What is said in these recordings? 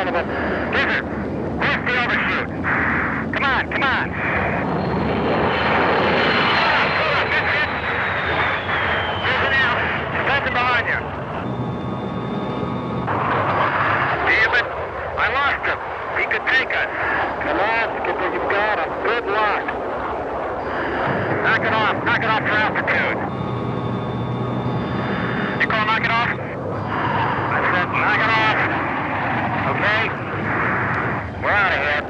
son of a... Gizzard, where's the overshoot? Come on, come on. Here's an out. Nothing behind you. Damn it. I lost him. He could take us. Come on, Skipper, you've got him. Good luck. Knock it off. Knock it off for altitude. You call knock it off? I said knock it off. Okay? We're out of here.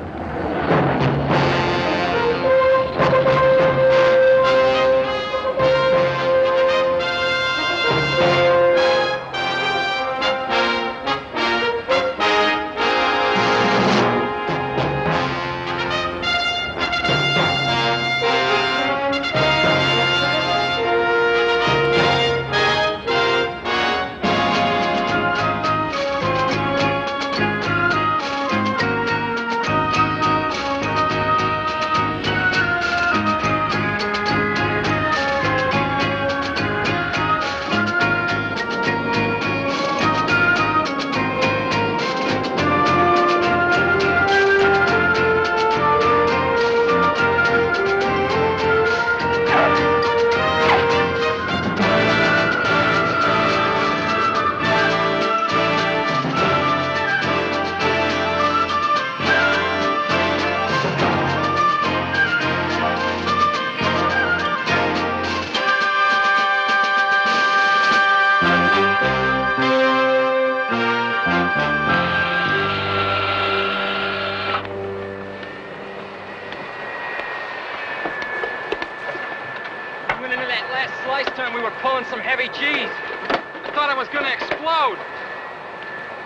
Some heavy G's. I thought I was going to explode.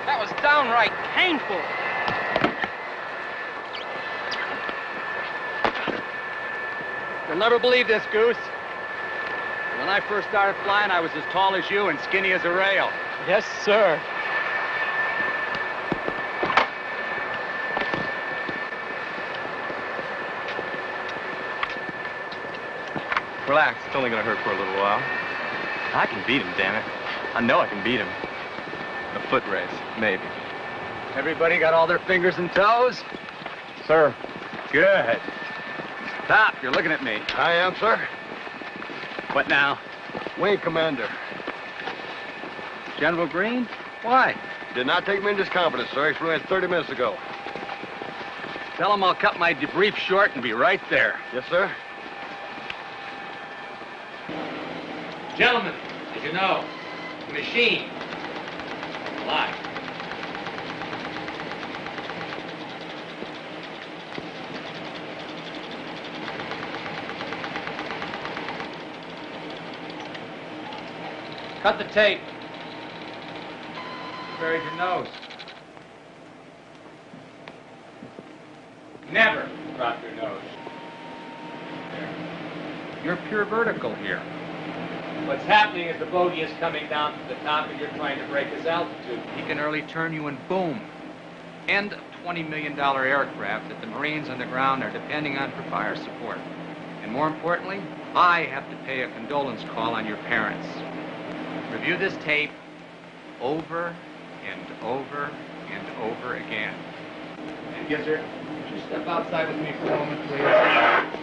That was downright painful. You'll never believe this, Goose. When I first started flying, I was as tall as you and skinny as a rail. Yes, sir. Relax, it's only gonna hurt for a little while. I can beat him, damn it. I know I can beat him. A foot race, maybe. Everybody got all their fingers and toes? Sir. Good. Stop, you're looking at me. I am, sir. What now? Wing Commander. General Green? Why? Did not take me into his confidence, sir. He flew in 30 minutes ago. Tell him I'll cut my debrief short and be right there. Yes, sir. Gentlemen, as you know, the machine is alive. Cut the tape. Buried your nose. Never drop your nose. There. You're pure vertical here. What's happening is the bogey is coming down to the top and you're trying to break his altitude. He can early turn you and boom. End of $20 million aircraft that the Marines on the ground are depending on for fire support. And more importantly, I have to pay a condolence call on your parents. Review this tape over and over and over again. And Gizzard, would you step outside with me for a moment, please?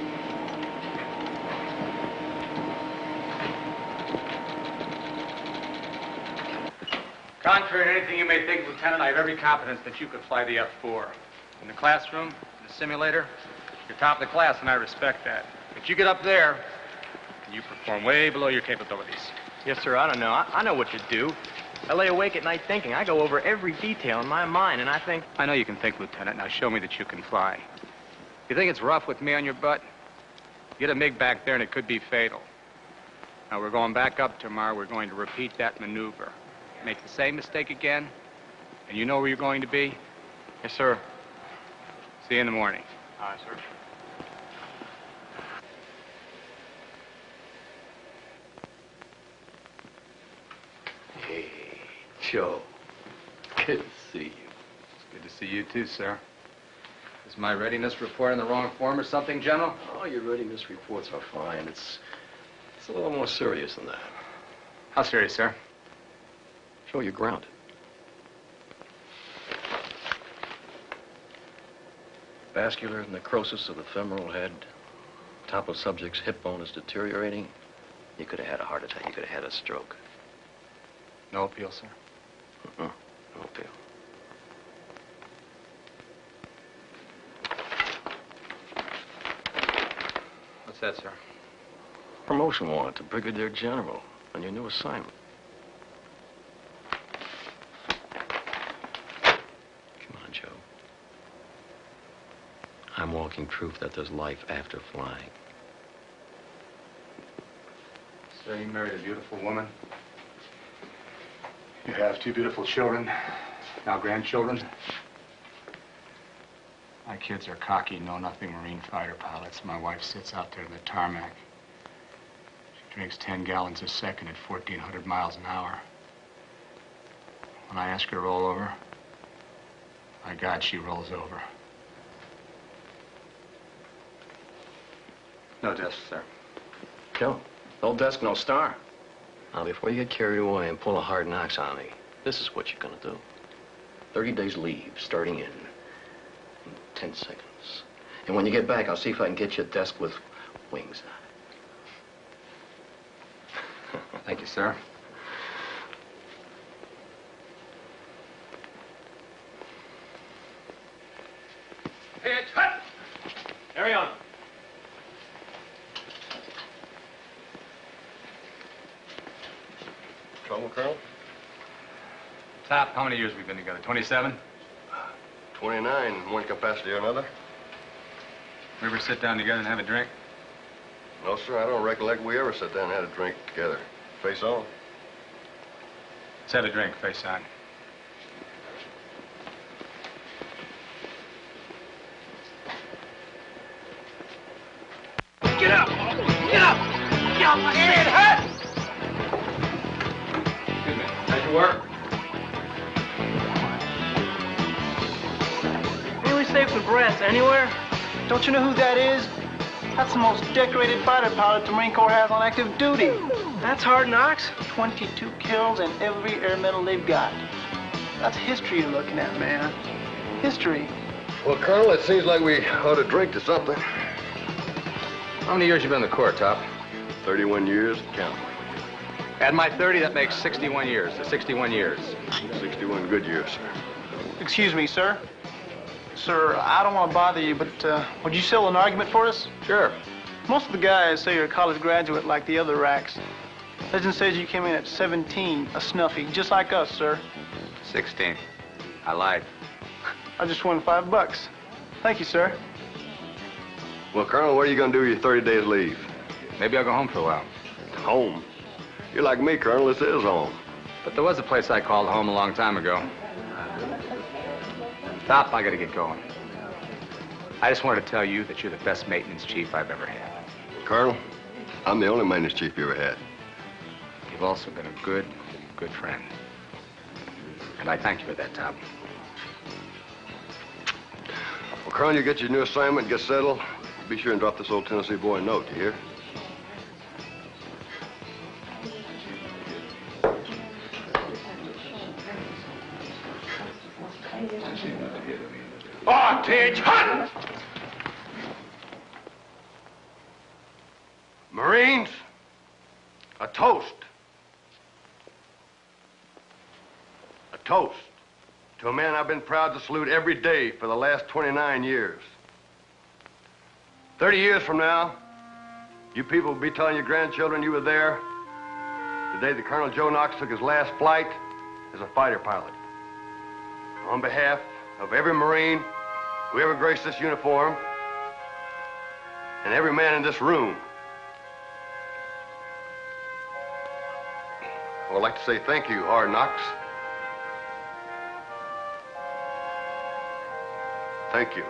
Contrary to anything you may think, Lieutenant, I have every confidence that you could fly the F-4. In the classroom, in the simulator, you're top of the class, and I respect that. But you get up there, and you perform way below your capabilities. Yes, sir, I don't know. I know what you do. I lay awake at night thinking. I go over every detail in my mind, and I think... I know you can think, Lieutenant. Now show me that you can fly. You think it's rough with me on your butt? Get a MiG back there, and it could be fatal. Now, we're going back up tomorrow. We're going to repeat that maneuver. Make the same mistake again, and you know where you're going to be? Yes, sir. See you in the morning. All right, sir. Hey, Joe. Good to see you. It's good to see you too, sir. Is my readiness report in the wrong form or something, General? Oh, your readiness reports are fine. It's a little more serious than that. How serious, sir? Joe, you're grounded. Vascular necrosis of the femoral head. Top of subject's hip bone is deteriorating. You could have had a heart attack. You could have had a stroke. No appeal, sir. No appeal. What's that, sir? Promotion warrant to Brigadier General on your new assignment. Come on, Joe. I'm walking proof that there's life after flying. Sir, you married a beautiful woman. You have 2 beautiful children, now grandchildren. My kids are cocky, know-nothing Marine fighter pilots. My wife sits out there in the tarmac. She drinks 10 gallons a second at 1,400 miles an hour. When I ask her to roll over, my God, she rolls over. No desk, sir. Joe, no desk, no star. Now, before you get carried away and pull a hard Knox on me, this is what you're gonna do. 30 days leave, starting in 10 seconds. And when you get back, I'll see if I can get you a desk with wings on it. Thank you, sir. Pitch, hut! Carry on. Trouble, Colonel? Top, how many years we've been together? 27? 29 in one capacity or another. We ever sit down together and have a drink? No, sir, I don't recollect we ever sat down and had a drink together. Face on. Let's have a drink, face on. Get up! Get up! Get off my head! Hut! Excuse me. How'd you work? Really safe for brass anywhere? Don't you know who that is? That's the most decorated fighter pilot the Marine Corps has on active duty. That's Hard Knox. 22 kills and every air medal they've got. That's history you're looking at, man. History. Well, Colonel, it seems like we ought to drink to something. How many years you been in the Corps, Top? 31 years, count. Add my 30, that makes 61 years. 61 years. 61 good years, sir. Excuse me, sir. Sir, I don't want to bother you, but would you settle an argument for us? Sure. Most of the guys say you're a college graduate like the other racks. Legend says you came in at 17, a snuffy, just like us, sir. 16. I lied. I just won $5. Thank you, sir. Well, Colonel, what are you going to do with your 30 days leave? Maybe I'll go home for a while. Home. You're like me, Colonel. This is home. But there was a place I called home a long time ago. Top, I gotta get going. I just wanted to tell you that you're the best maintenance chief I've ever had. Colonel, I'm the only maintenance chief you ever had. You've also been a good friend. And I thank you for that, Top. Well, Colonel, you get your new assignment, get settled. Be sure and drop this old Tennessee boy a note, you hear? Artage, hut! Marines, a toast. A toast to a man I've been proud to salute every day for the last 29 years. 30 years from now, you people will be telling your grandchildren you were there the day that Colonel Joe Knox took his last flight as a fighter pilot. On behalf of every Marine who ever graced this uniform and every man in this room, I would like to say thank you, Hard Knox. Thank you.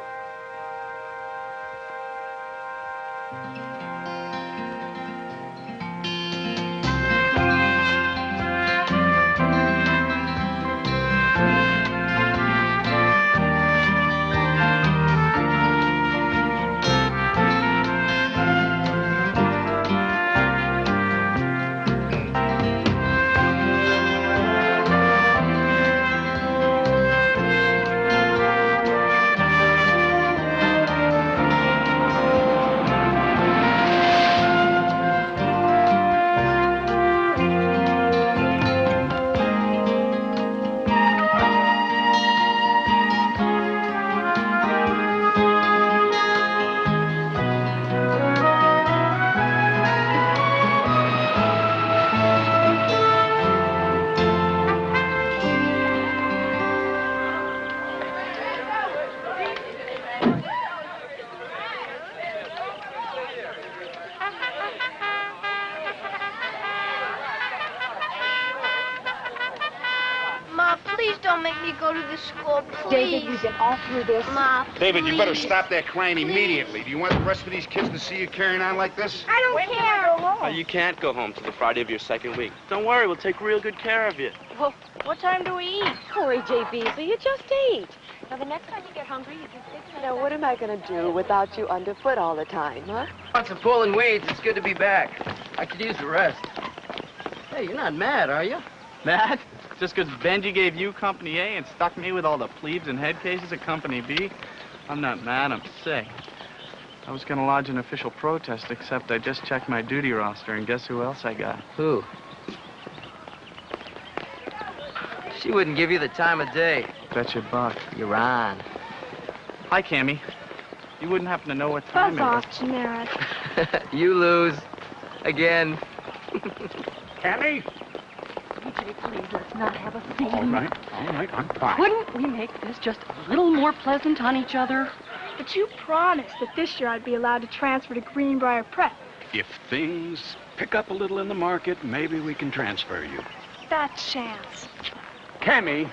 Please don't make me go to this school, please. David, we've been all through this. Ma, David, you better please. stop that crying immediately. Do you want the rest of these kids to see you carrying on like this? I don't care. You can't go home till the Friday of your second week. Don't worry, we'll take real good care of you. Well, what time do we eat? Hurry, J.B., so you just eat. Now, the next time you get hungry, you can fix it. Now, what am I going to do without you underfoot all the time, huh? Want some pulling weeds? It's good to be back. I could use the rest. Hey, you're not mad, are you? Mad? Just because Benji gave you Company A and stuck me with all the plebes and head cases at Company B? I'm not mad, I'm sick. I was going to lodge an official protest, except I just checked my duty roster, and guess who else I got? Who? She wouldn't give you the time of day. Bet you a buck. You're on. Hi, Cammy. You wouldn't happen to know what time Buzz it off, generic. You lose. Again. Cammy? DJ, please, let's not have a scene. All right, I'm fine. Couldn't we make this just a little more pleasant on each other? But you promised that this year I'd be allowed to transfer to Greenbrier Prep. If things pick up a little in the market, maybe we can transfer you. That chance. Cammy,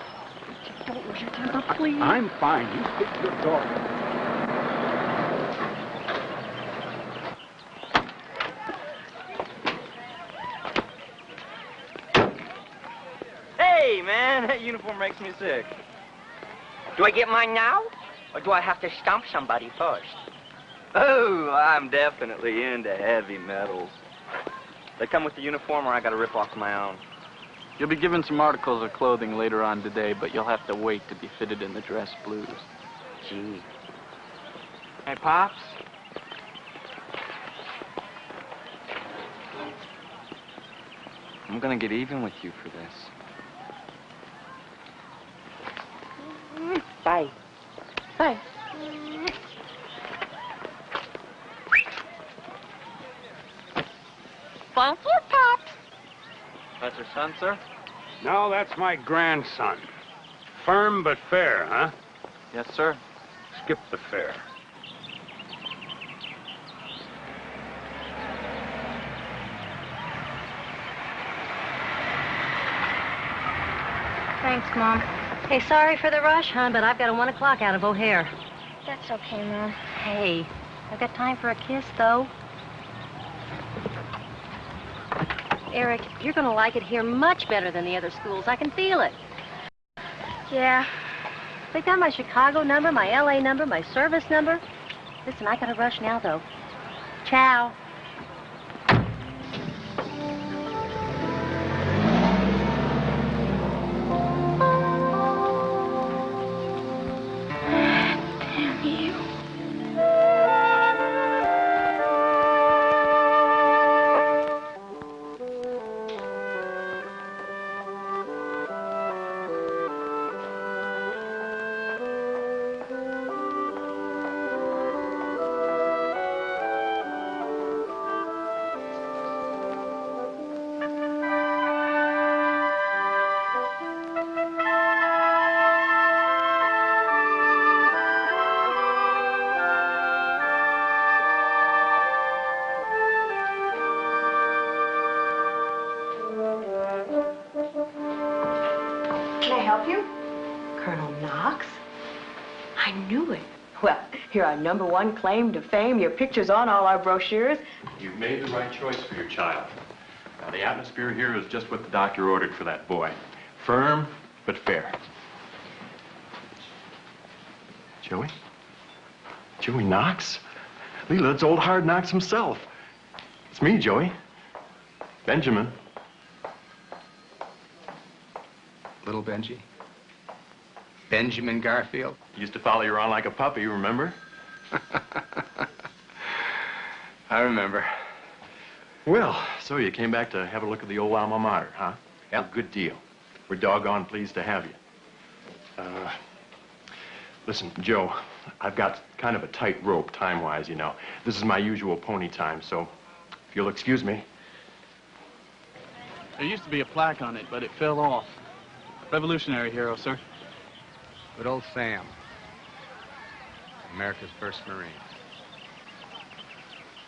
Don't lose your temper, please. I'm fine. You fix your daughter. Hey, man, that uniform makes me sick. Do I get mine now? Or do I have to stomp somebody first? Oh, I'm definitely into heavy metals. They come with the uniform or I gotta rip off my own. You'll be given some articles of clothing later on today, but you'll have to wait to be fitted in the dress blues. Gee. Hey, Pops? I'm gonna get even with you for this. Bye. Bye. Fun for Pops. That's your son, sir? No, that's my grandson. Firm but fair, huh? Yes, sir. Skip the fair. Thanks, Mom. Hey, sorry for the rush, hon, but I've got a 1 o'clock out of O'Hare. That's okay, Mom. Hey, I've got time for a kiss, though. Eric, you're going to like it here much better than the other schools. I can feel it. Yeah. They got my Chicago number, my L.A. number, my service number. Listen, I got to rush now, though. Ciao. Damn you. Can I help you? Colonel Knox? I knew it. Well, you're our #1 claim to fame. Your picture's on all our brochures. You've made the right choice for your child. Now, the atmosphere here is just what the doctor ordered for that boy. Firm, but fair. Joey? Joey Knox? Leela, it's old Hard Knox himself. It's me, Joey. Benjamin. Little Benji? Benjamin Garfield? Used to follow you around like a puppy, remember? I remember. Well, so you came back to have a look at the old alma mater, huh? Yeah. Good deal. We're doggone pleased to have you. Listen, Joe, I've got kind of a tight rope time-wise, you know. This is my usual pony time, so if you'll excuse me. There used to be a plaque on it, but it fell off. Revolutionary hero, sir. Good old Sam. America's first Marine.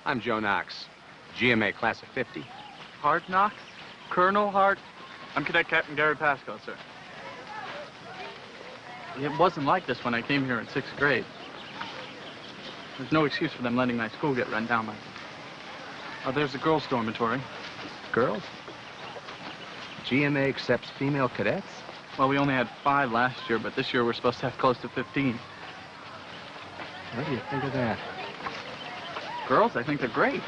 I'm Joe Knox, GMA class of 50. Hard Knox? Colonel Hart? I'm Cadet Captain Gary Pasco, sir. It wasn't like this when I came here in 6th grade. There's no excuse for them letting my school get run down like this. Oh, there's the girls' dormitory. Girls? GMA accepts female cadets? Well, we only had 5 last year, but this year we're supposed to have close to 15. What do you think of that? Girls, I think they're great.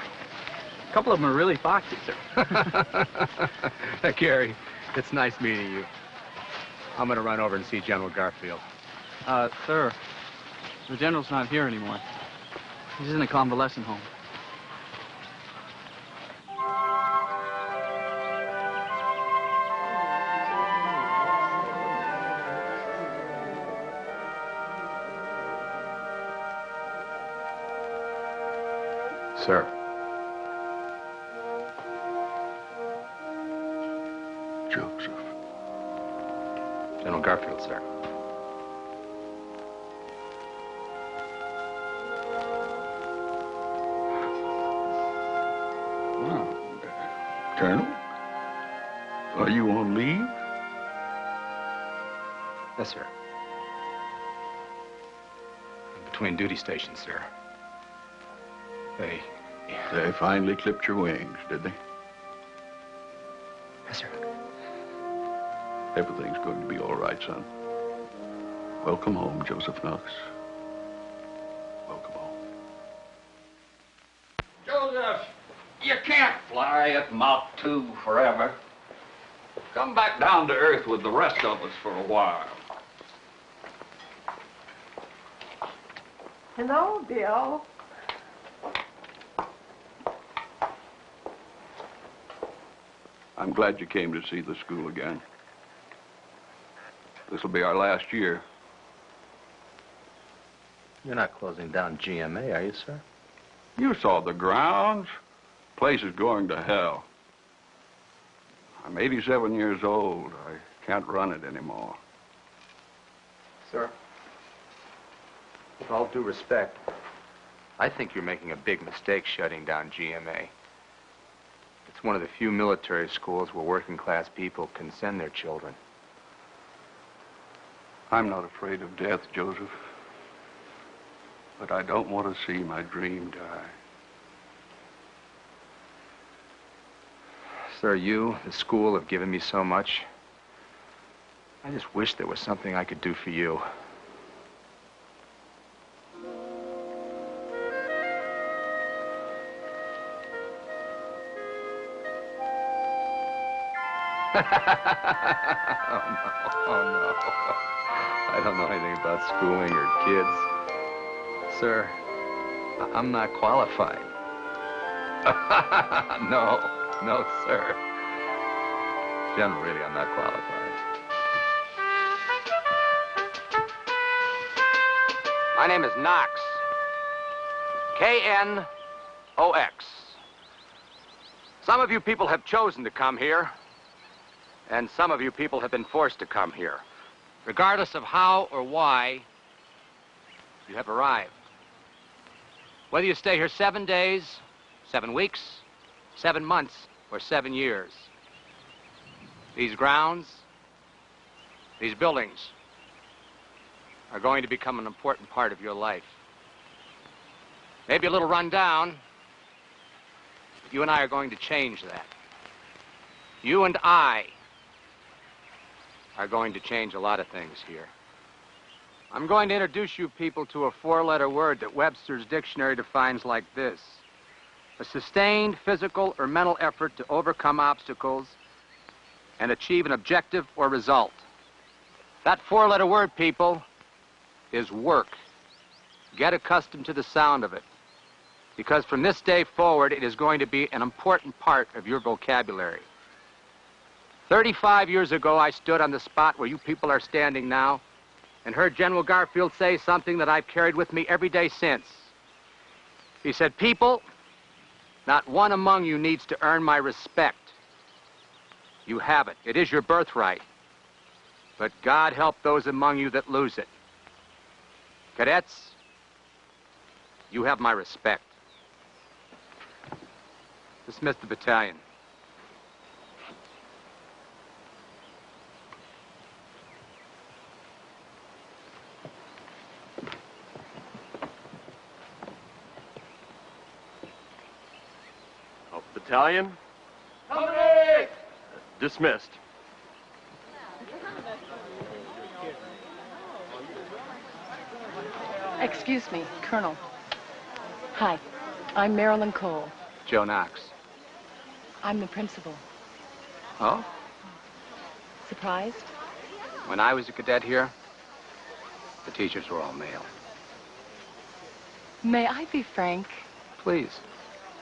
A couple of them are really foxy, sir. Gary, it's nice meeting you. I'm gonna run over and see General Garfield. Sir, the general's not here anymore. He's in a convalescent home. Sir. Joseph. General Garfield, sir. Wow. Colonel? Are you on leave? Yes, sir. I'm between duty stations, sir. They finally clipped your wings, did they? Yes, sir. Everything's going to be all right, son. Welcome home, Joseph Knox. Welcome home. Joseph, you can't fly at Mach 2 forever. Come back down to Earth with the rest of us for a while. Hello, Bill. I'm glad you came to see the school again. This will be our last year. You're not closing down GMA, are you, sir? You saw the grounds. Place is going to hell. I'm 87 years old. I can't run it anymore. Sir, with all due respect, I think you're making a big mistake shutting down GMA. It's one of the few military schools where working-class people can send their children. I'm not afraid of death, Joseph. But I don't want to see my dream die. Sir, you, the school, have given me so much. I just wish there was something I could do for you. Oh, no. I don't know anything about schooling or kids. Sir, I'm not qualified. No, sir. General, really, I'm not qualified. My name is Knox. K-N-O-X. Some of you people have chosen to come here, and some of you people have been forced to come here. Regardless of how or why, you have arrived. Whether you stay here 7 days, 7 weeks, 7 months, or 7 years. These grounds, these buildings, are going to become an important part of your life. Maybe a little run down, but you and I are going to change that. You and I are going to change a lot of things here. I'm going to introduce you people to a 4-letter word that Webster's dictionary defines like this: a sustained physical or mental effort to overcome obstacles and achieve an objective or result. That 4-letter word, people, is work. Get accustomed to the sound of it, because from this day forward, it is going to be an important part of your vocabulary. 35 years ago, I stood on the spot where you people are standing now and heard General Garfield say something that I've carried with me every day since. He said, "People, not one among you needs to earn my respect. You have it. It is your birthright. But God help those among you that lose it. Cadets, you have my respect." Dismiss the battalion. Battalion, Company! dismissed. Excuse me, Colonel. Hi, I'm Marilyn Cole. Joe Knox. I'm the principal. Oh? Surprised? When I was a cadet here, the teachers were all male. May I be frank? Please.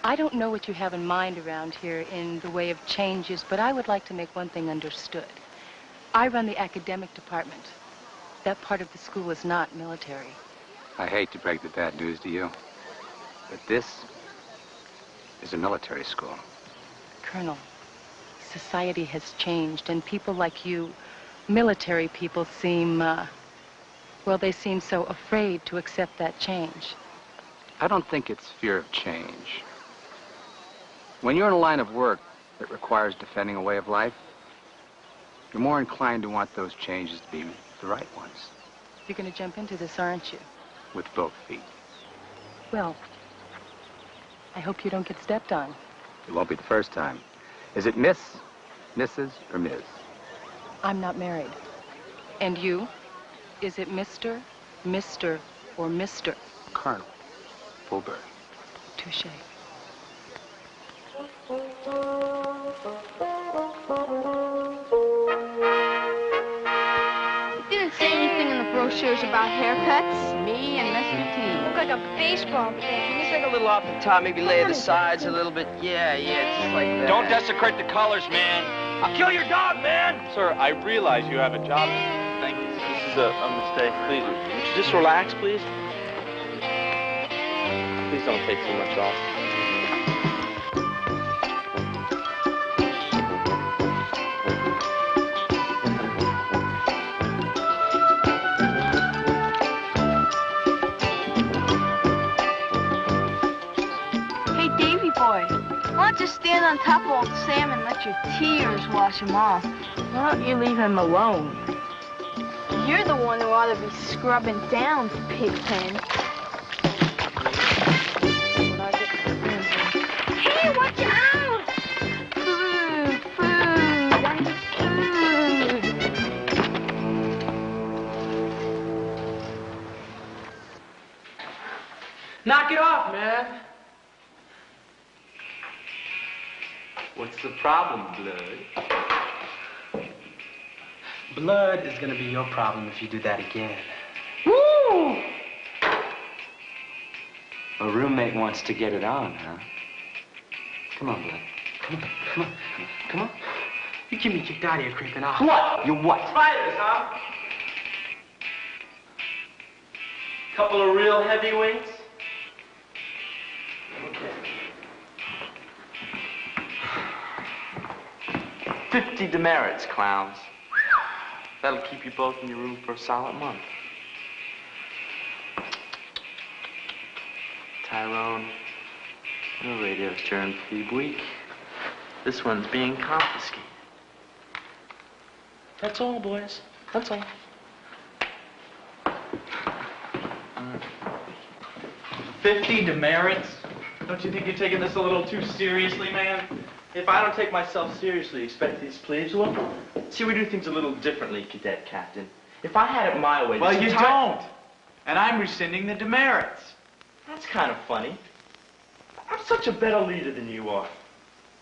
I don't know what you have in mind around here in the way of changes, but I would like to make one thing understood. I run the academic department. That part of the school is not military. I hate to break the bad news to you, but this is a military school. Colonel, society has changed, and people like you, military people, seem, well, they seem so afraid to accept that change. I don't think it's fear of change. When you're in a line of work that requires defending a way of life, you're more inclined to want those changes to be the right ones. You're going to jump into this, aren't you? With both feet. Well, I hope you don't get stepped on. It won't be the first time. Is it Miss, Mrs., or Ms.? I'm not married. And you? Is it Mr., Mr., or Mr.? Colonel. Full bird. Touché. Didn't say anything in the brochures about haircuts. Me and Mr. T. Look like a baseball player. Can you take a little off the top, maybe lay the sides a little bit? Yeah, just like that. Don't desecrate the colors, man. I'll kill your dog, man! Sir, I realize you have a job. Thank you. This is a mistake. Please, would you just relax, please? Please don't take too much off. Hey, Davy boy, why don't you stand on top of old Sam and let your tears wash him off? Why don't you leave him alone? You're the one who ought to be scrubbing down, Pigpen. Hey, watch out! Food, food. Knock it off, man. What's the problem, Blood? Blood is gonna be your problem if you do that again. Woo! A roommate wants to get it on, huh? Come on, Blood. Come on, come on, come on. You keep me kicked out of here, creeping out. What? You what? Fighters, huh? Couple of real heavyweights? Okay. 50 demerits, clowns. That'll keep you both in your room for a solid month. Tyrone, your radio's turned pretty bleak. This one's being confiscated. That's all, boys. That's all. 50 demerits? Don't you think you're taking this a little too seriously, man? If I don't take myself seriously, expect these plebes will? See, we do things a little differently, Cadet Captain. If I had it my way... Well, you don't. And I'm rescinding the demerits. That's kind of funny. I'm such a better leader than you are.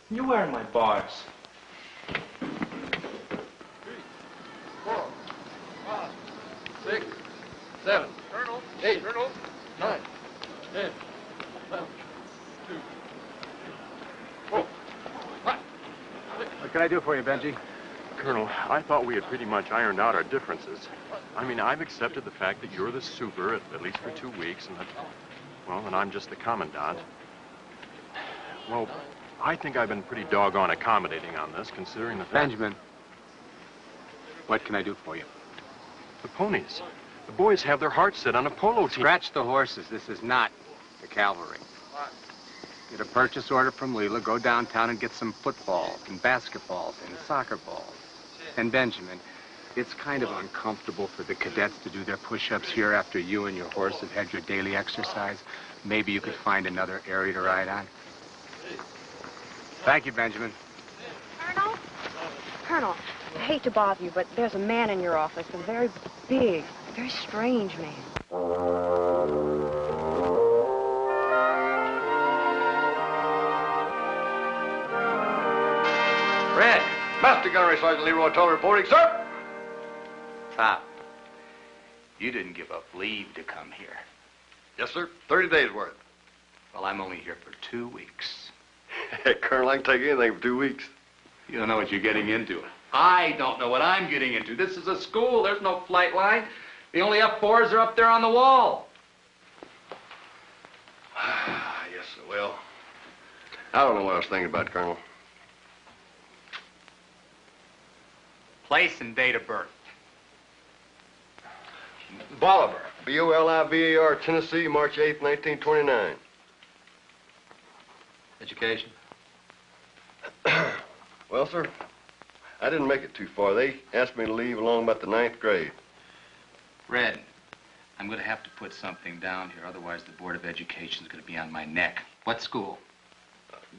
You're wearing my bars. 3, 4, 5, 6, 7, 8, 9, 10, 11, 2, 4, 5, 6. What can I do for you, Benji? Colonel, I thought we had pretty much ironed out our differences. I mean, I've accepted the fact that you're the super, at least for 2 weeks, and that, well, and I'm just the commandant. Well, I think I've been pretty doggone accommodating on this, considering the fact... Benjamin, what can I do for you? The ponies. The boys have their hearts set on a polo team. Scratch the horses. This is not the cavalry. Get a purchase order from Leela, go downtown and get some footballs and basketballs and soccer balls. And Benjamin, it's kind of uncomfortable for the cadets to do their push-ups here after you and your horse have had your daily exercise. Maybe you could find another area to ride on. Thank you, Benjamin. Colonel? Colonel, I hate to bother you, but there's a man in your office, a very big, very strange man. Red. Master Gunnery Sergeant Leroy Tull reporting, sir. Top, you didn't give up leave to come here. Yes, sir. 30 days worth. Well, I'm only here for 2 weeks. Hey, Colonel, I can take anything for 2 weeks. You don't know what you're getting into. I don't know what I'm getting into. This is a school. There's no flight line. The only F4s are up there on the wall. Yes, sir. Well, I don't know what I was thinking about, Colonel. Place and date of birth. Bolivar. B-O-L-I-V-A-R, Tennessee, March 8th, 1929. Education? Well, sir, I didn't make it too far. They asked me to leave along about the 9th grade. Red, I'm going to have to put something down here. Otherwise, the Board of Education is going to be on my neck. What school?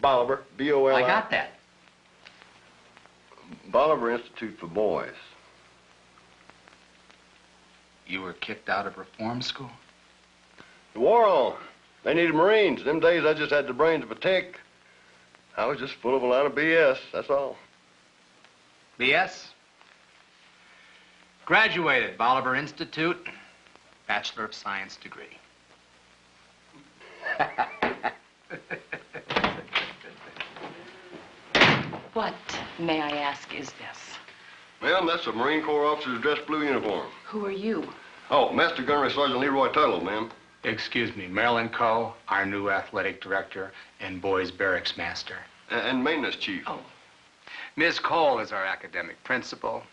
Bolivar. B-O-L-I... I got that. Bolivar Institute for Boys. You were kicked out of reform school? The war on. They needed Marines. Them days I just had the brains of a tick. I was just full of a lot of BS, that's all. BS? Graduated, Bolivar Institute, Bachelor of Science degree. What, may I ask, is this? Ma'am, that's a Marine Corps officer's dress blue uniform. Who are you? Oh, Master Gunnery Sergeant Leroy Tuttle, ma'am. Excuse me, Marilyn Coe, our new athletic director and boys barracks master. And maintenance chief. Oh. Ms. Cole is our academic principal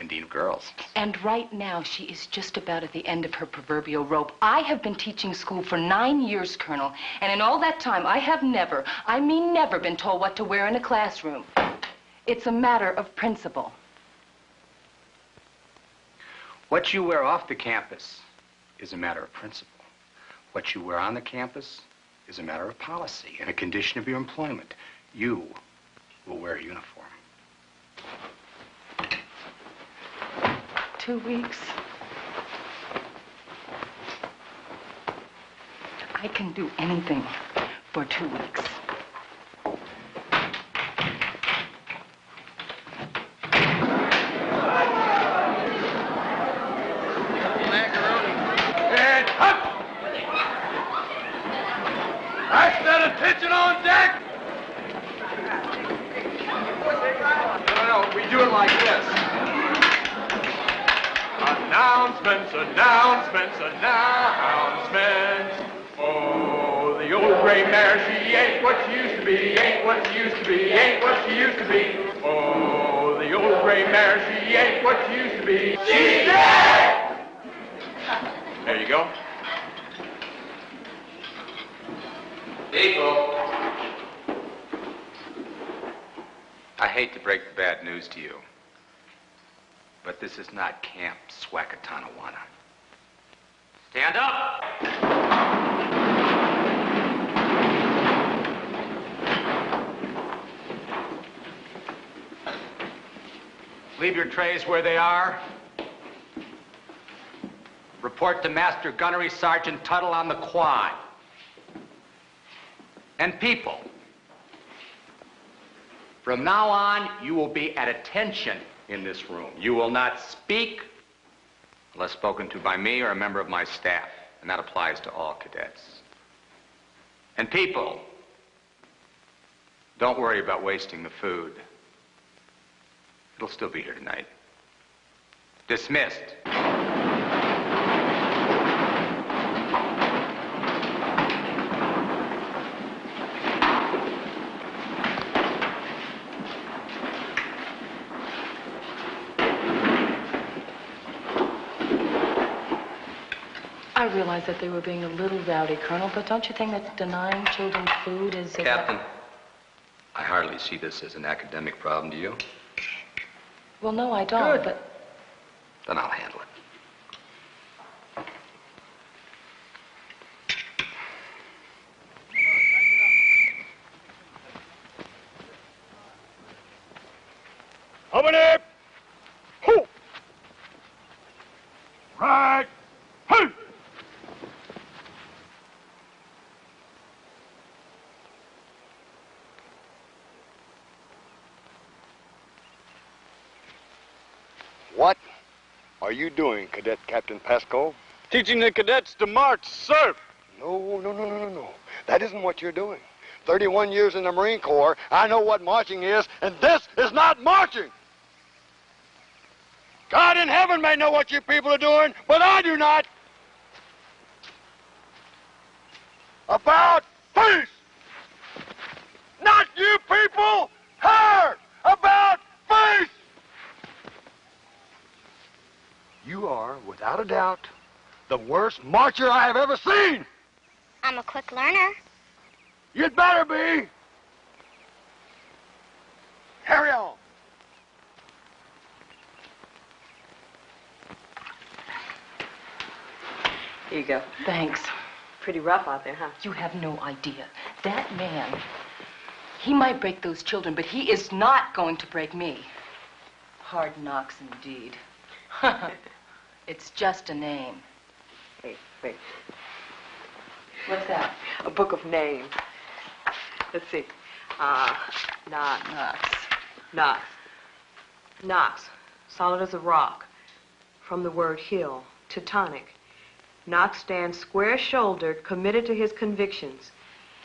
and dean of girls. And right now, she is just about at the end of her proverbial rope. I have been teaching school for 9 years, Colonel, and in all that time, I have never, I mean never, been told what to wear in a classroom. It's a matter of principle. What you wear off the campus is a matter of principle. What you wear on the campus is a matter of policy and a condition of your employment. You will wear a uniform. 2 weeks. I can do anything for 2 weeks. Attention on deck! No, we do it like this. Announcements, announcements, announcements. Oh, the old gray mare, she ain't what she used to be, ain't what she used to be, ain't what she used to be. Oh, the old gray mare, she ain't what she used to be. She's dead! There you go. People, I hate to break the bad news to you, but this is not Camp Swakatanawana. Stand up! Leave your trays where they are. Report to Master Gunnery Sergeant Tuttle on the quad. And people, from now on, you will be at attention in this room. You will not speak unless spoken to by me or a member of my staff, and that applies to all cadets. And people, don't worry about wasting the food. It'll still be here tonight. Dismissed. I realize that they were being a little rowdy, Colonel, but don't you think that denying children food is... Captain, I hardly see this as an academic problem, do you? Well, no, I don't, Good. but... Then I'll handle it. Company! Hoo! Right! Hey! What are you doing, Cadet Captain Pasco? Teaching the cadets to march, sir. No. That isn't what you're doing. 31 years in the Marine Corps, I know what marching is, and this is not marching. God in heaven may know what you people are doing, but I do not. About face! Not you people! Her! About face! You are, without a doubt, the worst marcher I have ever seen! I'm a quick learner. You'd better be! Carry on! Here you go. Thanks. Pretty rough out there, huh? You have no idea. That man, he might break those children, but he is not going to break me. Hard knocks indeed. It's just a name. Wait. What's that? A book of names. Let's see. Knox. Solid as a rock. From the word hill, Teutonic. Knox stands square-shouldered, committed to his convictions.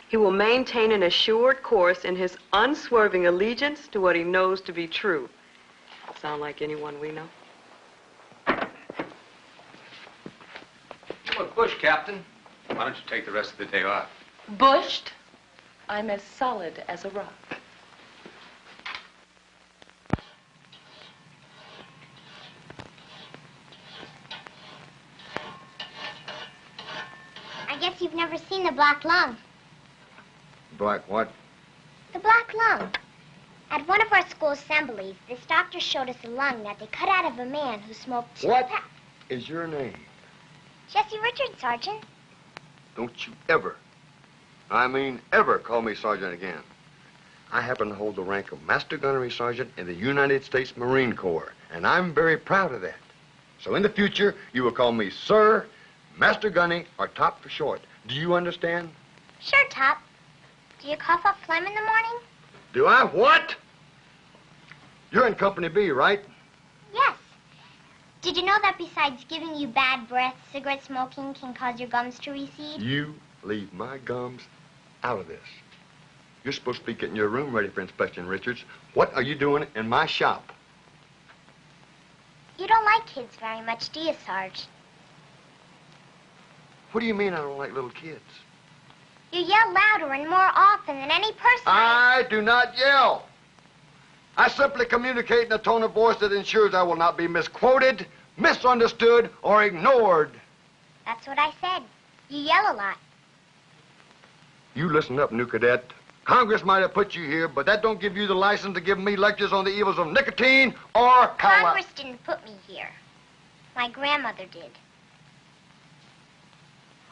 He will maintain an assured course in his unswerving allegiance to what he knows to be true. Sound like anyone we know? You look bush, Captain. Why don't you take the rest of the day off? Bushed? I'm as solid as a rock. I guess you've never seen the black lung. Black what? The black lung. At one of our school assemblies, this doctor showed us a lung that they cut out of a man who smoked two What is your name? Jesse Richards, Sergeant. Don't you ever, I mean ever, call me Sergeant again. I happen to hold the rank of Master Gunnery Sergeant in the United States Marine Corps, and I'm very proud of that. So in the future, you will call me Sir, Master Gunny, or Top for short. Do you understand? Sure, Top. Do you cough up phlegm in the morning? Do I what? You're in Company B, right? Yes. Did you know that besides giving you bad breath, cigarette smoking can cause your gums to recede? You leave my gums out of this. You're supposed to be getting your room ready for inspection, Richards. What are you doing in my shop? You don't like kids very much, do you, Sarge? What do you mean I don't like little kids? You yell louder and more often than any person. I do not yell. I simply communicate in a tone of voice that ensures I will not be misquoted, misunderstood, or ignored. That's what I said. You yell a lot. You listen up, new cadet. Congress might have put you here, but that don't give you the license to give me lectures on the evils of nicotine or Congress didn't put me here. My grandmother did.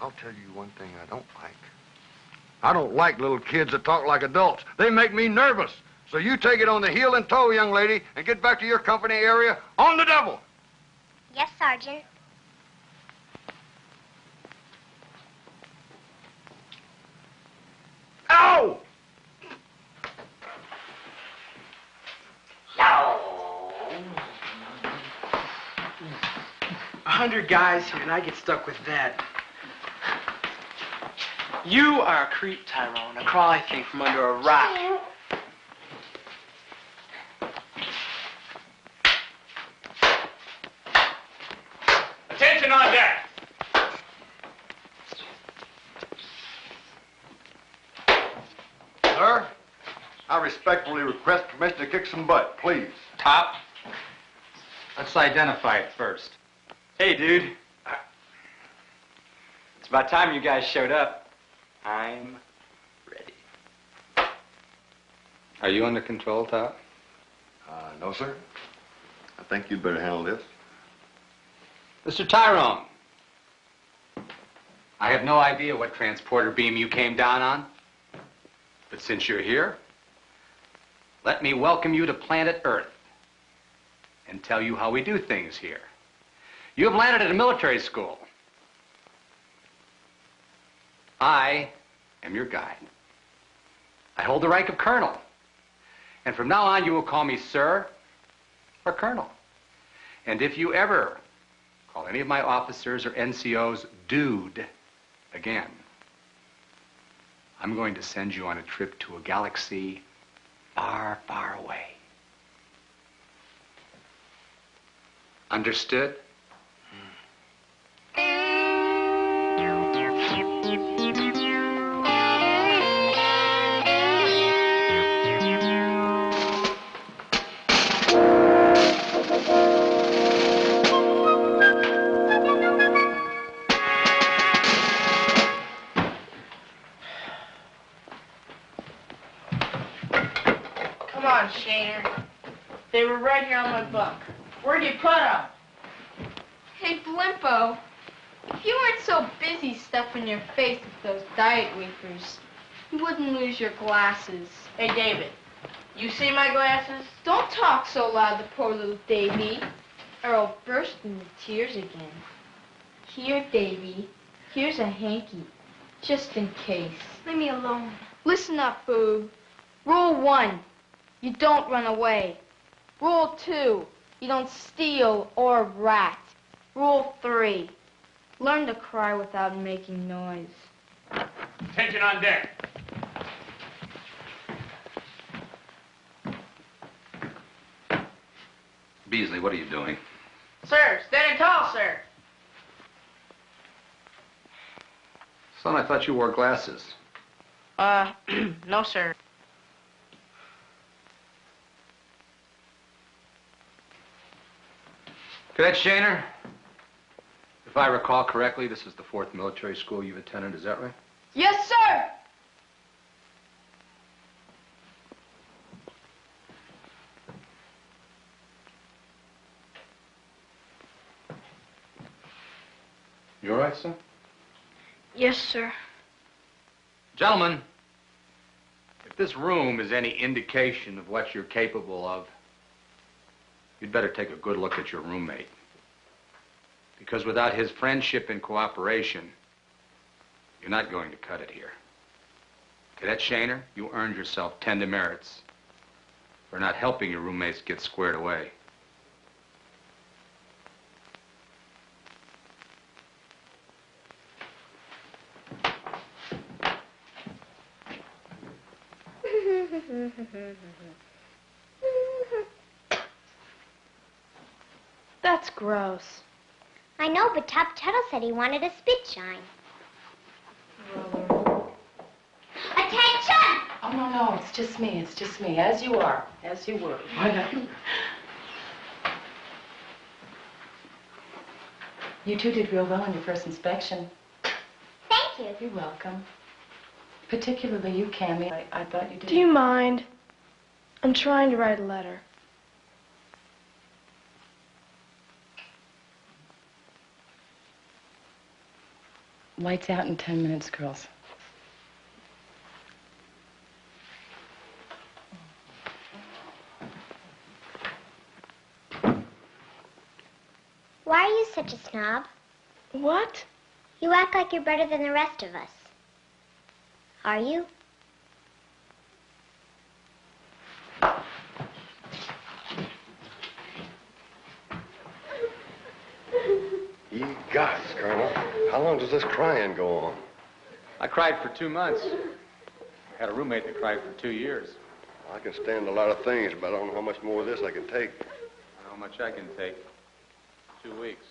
I'll tell you one thing I don't like. I don't like little kids that talk like adults. They make me nervous. So you take it on the heel and toe, young lady, and get back to your company area on the double. Yes, Sergeant. Ow! 100 guys here, and I get stuck with that. You are a creep, Tyrone. A crawl, I think, from under a rock. Attention on deck. Sir, I respectfully request permission to kick some butt, please. Top, let's identify it first. Hey, dude. It's about time you guys showed up. I'm ready. Are you under control, Top? No, sir. I think you'd better handle this. Mr. Tyrone, I have no idea what transporter beam you came down on, but since you're here, let me welcome you to planet Earth. and tell you how we do things here. You have landed at a military school. I am your guide. I hold the rank of colonel. And from now on, you will call me sir or colonel. And if you ever call any of my officers or NCOs dude again, I'm going to send you on a trip to a galaxy far, far away. Understood? Come on, Shaner. They were right here on my bunk. Where'd you put them? Hey, Blimpo, if you weren't so busy stuffing your face with those diet wafers, you wouldn't lose your glasses. Hey, David, you see my glasses? Don't talk so loud to poor little Davy, or I'll burst into tears again. Here, Davy, here's a hanky, just in case. Leave me alone. Listen up, Boob. Rule 1, you don't run away. Rule 2, you don't steal or rat. Rule 3, learn to cry without making noise. Attention on deck. Beasley, what are you doing? Sir, standing tall, sir. Son, I thought you wore glasses. No, sir. Cadet Shaner, if I recall correctly, this is the 4th military school you've attended, is that right? Yes, sir! You all right, son? Yes, sir. Gentlemen, if this room is any indication of what you're capable of, you'd better take a good look at your roommate. Because without his friendship and cooperation, you're not going to cut it here. Cadet Shaner, you earned yourself 10 demerits for not helping your roommates get squared away. That's gross. I know, but Top Tuttle said he wanted a spit shine. Attention! Oh, no, it's just me, as you are, as you were. You two did real well on your first inspection. Thank you. You're welcome. Particularly you, Cammy. I thought you did. Do you mind? I'm trying to write a letter. Lights out in 10 minutes, girls. Why are you such a snob? What? You act like you're better than the rest of us. Are you? Ye gods, Colonel. How long does this crying go on? I cried for 2 months. I had a roommate that cried for 2 years. I can stand a lot of things, but I don't know how much more of this I can take. I know how much I can take. 2 weeks.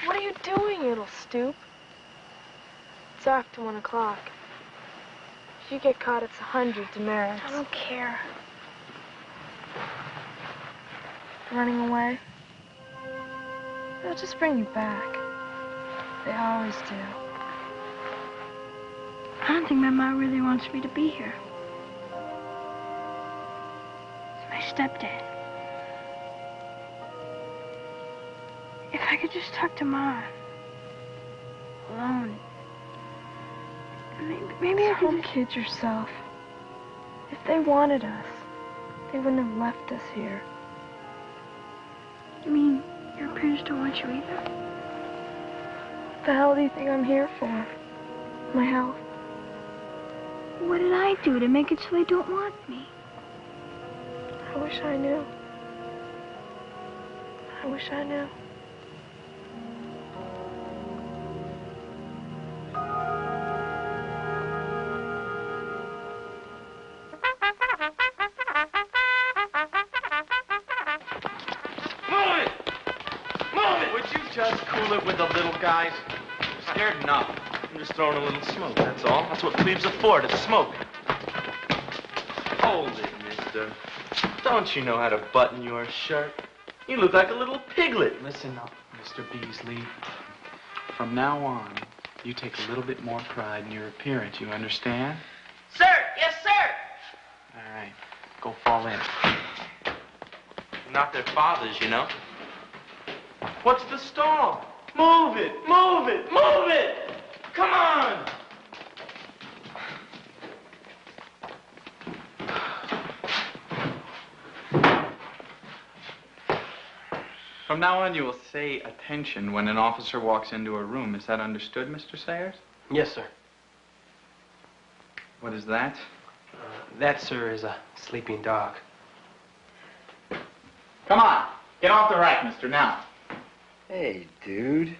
What are you doing, you little stoop? It's after 1 o'clock. If you get caught, it's 100 demerits. I don't care. Running away? They'll just bring you back. They always do. think my mom really wants me to be here. It's my stepdad. If I could just talk to Mom. Alone. Maybe I could just... kid yourself. If they wanted us, they wouldn't have left us here. You mean your parents don't want you either? What the hell do you think I'm here for? My health. What did I do to make it so they don't want me? I wish I knew. I wish I knew. Just cool it with the little guys. You're scared enough. I'm just throwing a little smoke, that's all. That's what plebes are for, to smoke. Hold it, mister. Don't you know how to button your shirt? You look like a little piglet. Listen up, Mr. Beasley. From now on, you take a little bit more pride in your appearance, you understand? Sir! Yes, sir! All right, go fall in. Not their fathers, you know. What's the stall? Move it, move it, move it! Come on! From now on, you will say attention when an officer walks into a room. Is that understood, Mr. Sayers? Yes, sir. What is that? That, sir, is a sleeping dog. Come on, get off the rack, mister, now. Hey, dude.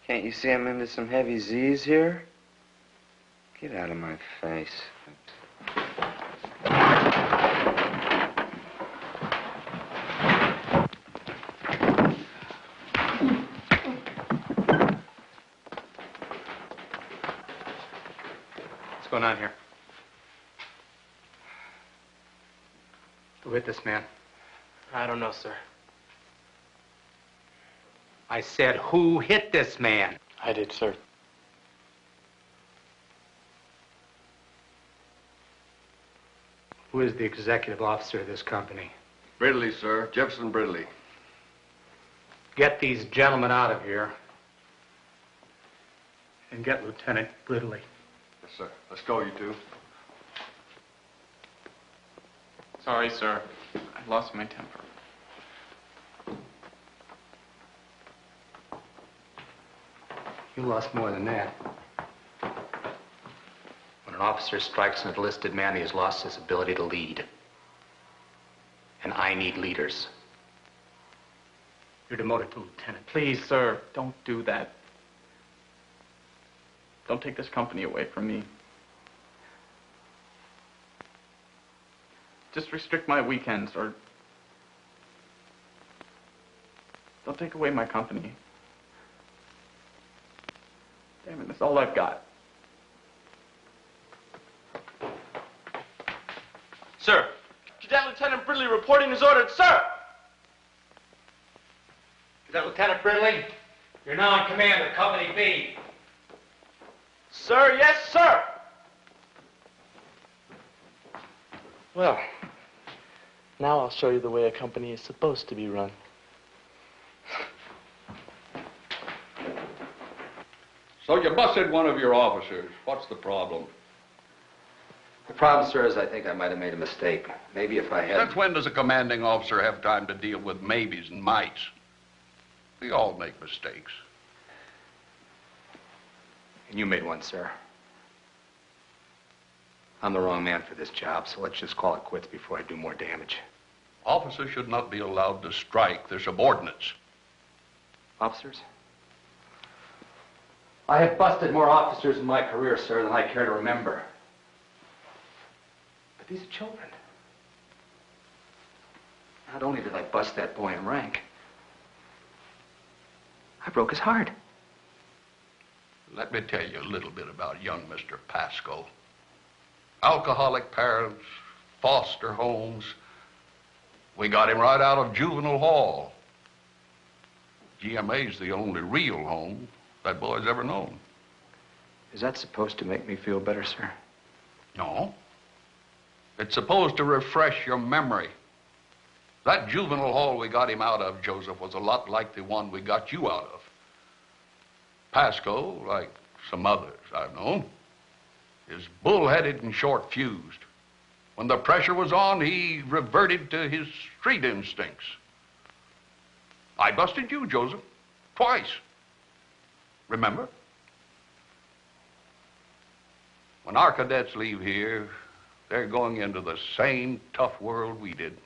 Can't you see I'm into some heavy Z's here? Get out of my face. What's going on here? Who hit this man? I don't know, sir. I said, who hit this man? I did, sir. Who is the executive officer of this company? Bridley, sir. Jefferson Bridley. Get these gentlemen out of here. And get Lieutenant Bridley. Yes, sir. Let's go, you two. Sorry, sir. I lost my temper. You lost more than that. When an officer strikes an enlisted man, he has lost his ability to lead. And I need leaders. You're demoted to lieutenant. Please, sir, don't do that. Don't take this company away from me. Just restrict my weekends, or don't take away my company. Damn it, that's all I've got. Sir, Cadet Lieutenant Bridley reporting as ordered, sir! Cadet Lieutenant Bridley, you're now in command of Company B. Sir, yes, sir! Well, now I'll show you the way a company is supposed to be run. So you busted one of your officers. What's the problem? The problem, sir, is I think I might have made a mistake. Maybe if I had... Since when does a commanding officer have time to deal with maybes and mights? We all make mistakes. And you made one, sir. I'm the wrong man for this job, so let's just call it quits before I do more damage. Officers should not be allowed to strike their subordinates. Officers? I have busted more officers in my career, sir, than I care to remember. But these are children. Not only did I bust that boy in rank, I broke his heart. Let me tell you a little bit about young Mr. Pasco. Alcoholic parents, foster homes. We got him right out of juvenile hall. GMA's the only real home that boy's ever known. Is that supposed to make me feel better, sir? No. It's supposed to refresh your memory. That juvenile hall we got him out of, Joseph, was a lot like the one we got you out of. Pasco, like some others I've known, is bullheaded and short-fused. When the pressure was on, he reverted to his street instincts. I busted you, Joseph, twice. Remember? When our cadets leave here, they're going into the same tough world we did.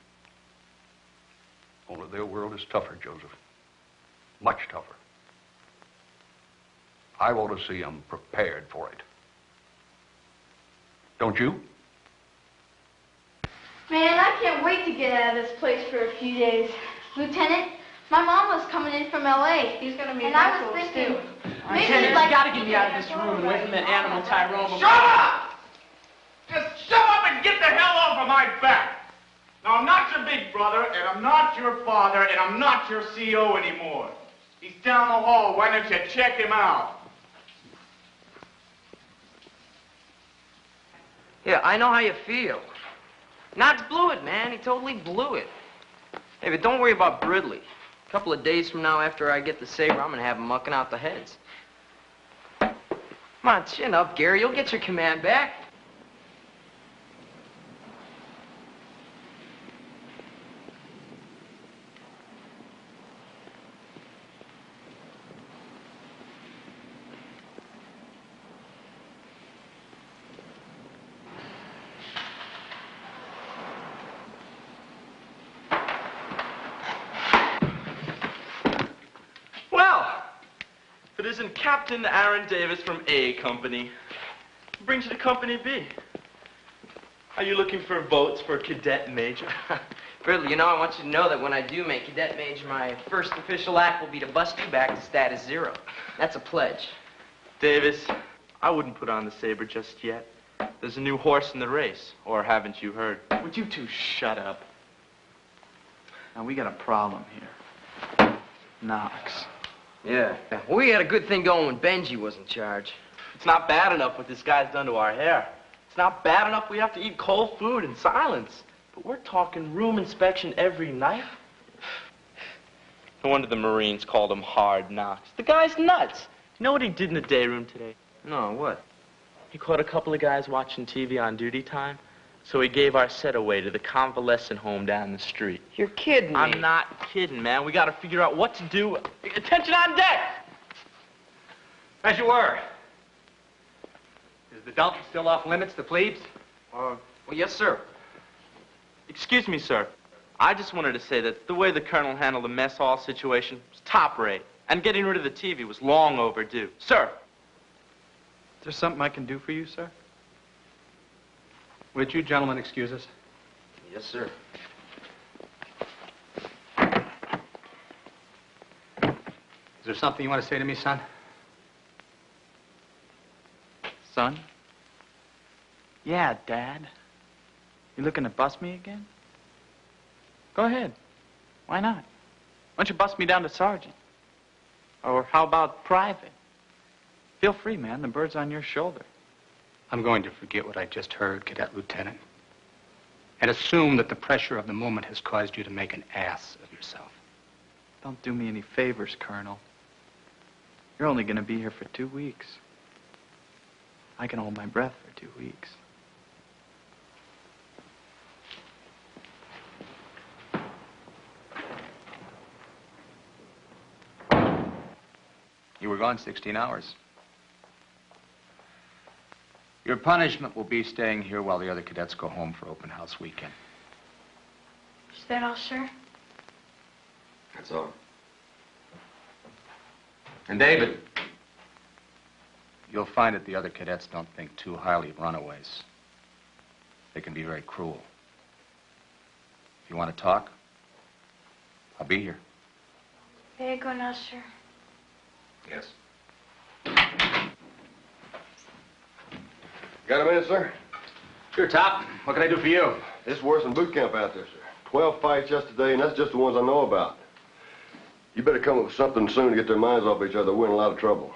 Only their world is tougher, Joseph. Much tougher. I want to see them prepared for it. Don't you? Man, I can't wait to get out of this place for a few days. Lieutenant, my mom was coming in from L.A. He's gonna be and I was thinking, maybe Lieutenant, you'd like you gotta get me out of this room away from that animal Tyrone. Shut up! Just shut up and get the hell off of my back! Now, I'm not your big brother, and I'm not your father, and I'm not your CO anymore. He's down the hall. Why don't you check him out? Yeah, I know how you feel. Knox blew it, man. He totally blew it. Hey, but don't worry about Bridley. A couple of days from now, after I get the saber, I'm gonna have him mucking out the heads. Come on, chin up, Gary. You'll get your command back. If it isn't Captain Aaron Davis from A Company, what brings you to Company B? Are you looking for votes for Cadet Major? Bridley, you know, I want you to know that when I do make Cadet Major, my first official act will be to bust you back to status 0. That's a pledge. Davis, I wouldn't put on the saber just yet. There's a new horse in the race, or haven't you heard? Would you two shut up? Now, we got a problem here. Knox. Yeah. We had a good thing going when Benji was in charge. It's not bad enough what this guy's done to our hair. It's not bad enough we have to eat cold food in silence. But we're talking room inspection every night. No wonder the Marines called him Hard Knox. The guy's nuts. You know what he did in the day room today? No, what? He caught a couple of guys watching TV on duty time, so he gave our set away to the convalescent home down the street. You're kidding me. I'm not kidding, man. We got to figure out what to do. Attention on deck! As you were. Is the dump still off limits to plebes? Well, yes, sir. Excuse me, sir. I just wanted to say that the way the colonel handled the mess hall situation was top rate, and getting rid of the TV was long overdue. Sir! Is there something I can do for you, sir? Would you gentlemen excuse us? Yes, sir. Is there something you want to say to me, son? Son? Yeah, Dad. You looking to bust me again? Go ahead. Why not? Why don't you bust me down to sergeant? Or how about private? Feel free, man. The bird's on your shoulder. I'm going to forget what I just heard, Cadet Lieutenant, and assume that the pressure of the moment has caused you to make an ass of yourself. Don't do me any favors, Colonel. You're only going to be here for 2 weeks. I can hold my breath for 2 weeks. You were gone 16 hours. Your punishment will be staying here while the other cadets go home for open house weekend. Is that all, sir? That's all. And David. You'll find that the other cadets don't think too highly of runaways. They can be very cruel. If you want to talk, I'll be here. May I go now, sir? Yes. Got a minute, sir? Sure, Top. What can I do for you? It's worse than boot camp out there, sir. 12 fights yesterday, and that's just the ones I know about. You better come up with something soon to get their minds off each other. We're in a lot of trouble.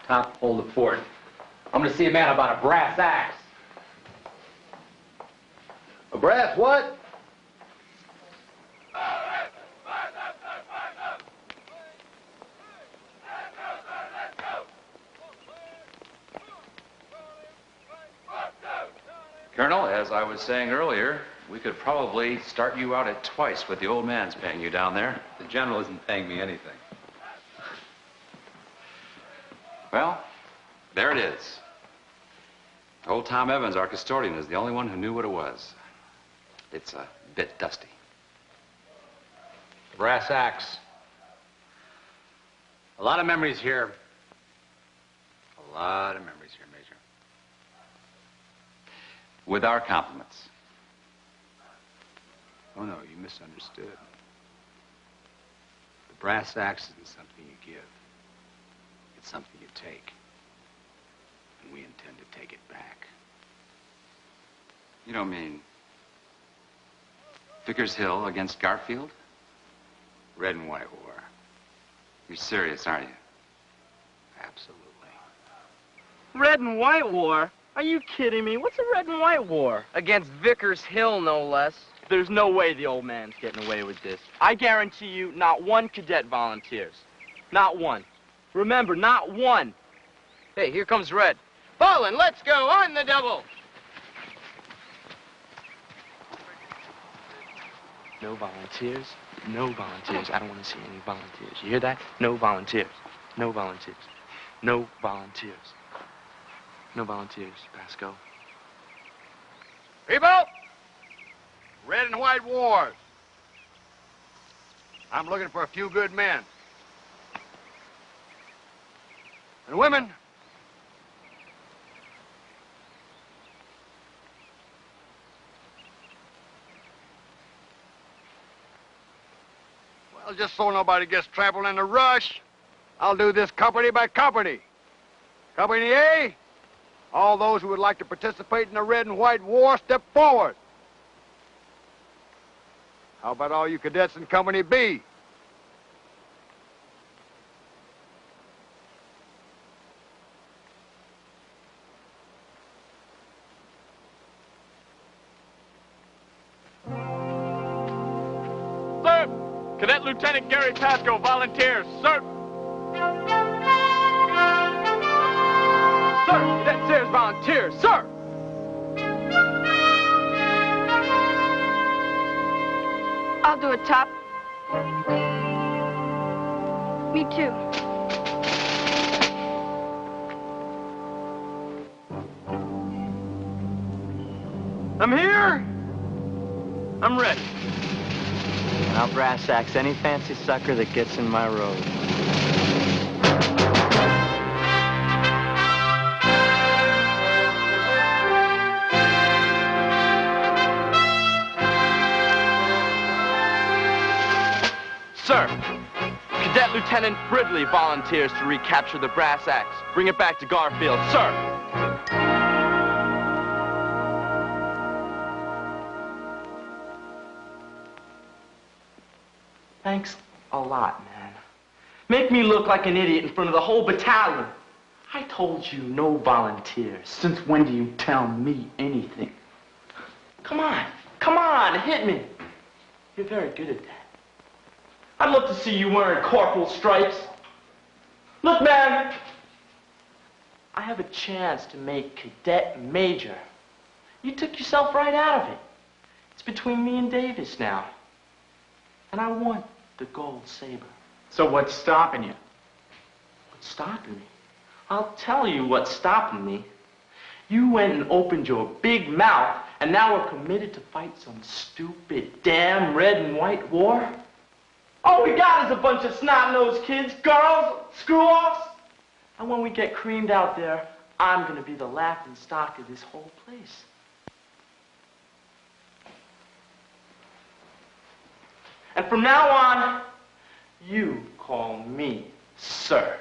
Top, hold the fort. I'm gonna see a man about a brass axe. A brass what? Colonel, as I was saying earlier, we could probably start you out at twice what the old man's paying you down there. The general isn't paying me anything. Well, there it is. Old Tom Evans, our custodian, is the only one who knew what it was. It's a bit dusty. Brass axe. A lot of memories here. A lot of memories here, Major. With our compliments. Oh, no, you misunderstood. The brass axe isn't something you give. It's something you take. And we intend to take it back. You don't mean Vickers Hill against Garfield? Red and white war. You're serious, aren't you? Absolutely. Red and white war? Are you kidding me? What's a red and white war? Against Vickers Hill, no less. There's no way the old man's getting away with this. I guarantee you not one cadet volunteers. Not one. Remember, not one. Hey, here comes Red. Ballin', let's go on the double. No volunteers. No volunteers. I don't want to see any volunteers. You hear that? No volunteers. No volunteers. No volunteers. No volunteers, Pasco. People! Red and white wars. I'm looking for a few good men. And women. Well, just so nobody gets trampled in a rush, I'll do this company by company. Company A, all those who would like to participate in the red and white war, step forward. How about all you cadets in Company B? Sir! Cadet Lieutenant Gary Pasco, volunteers, sir! Sir! Cadet Sayers, volunteers, sir! I'll do it, Top. Me too. I'm here! I'm ready. And I'll brass axe any fancy sucker that gets in my road. Sir, Cadet Lieutenant Bridley volunteers to recapture the brass axe. Bring it back to Garfield, sir. Thanks a lot, man. Make me look like an idiot in front of the whole battalion. I told you no volunteers. Since when do you tell me anything? Come on, hit me. You're very good at that. I'd love to see you wearing corporal stripes. Look, man, I have a chance to make cadet major. You took yourself right out of it. It's between me and Davis now. And I want the gold saber. So what's stopping you? What's stopping me? I'll tell you what's stopping me. You went and opened your big mouth, and now we're committed to fight some stupid, damn red and white war? All we got is a bunch of snot-nosed kids, girls, screw-offs. And when we get creamed out there, I'm gonna be the laughing stock of this whole place. And from now on, you call me sir.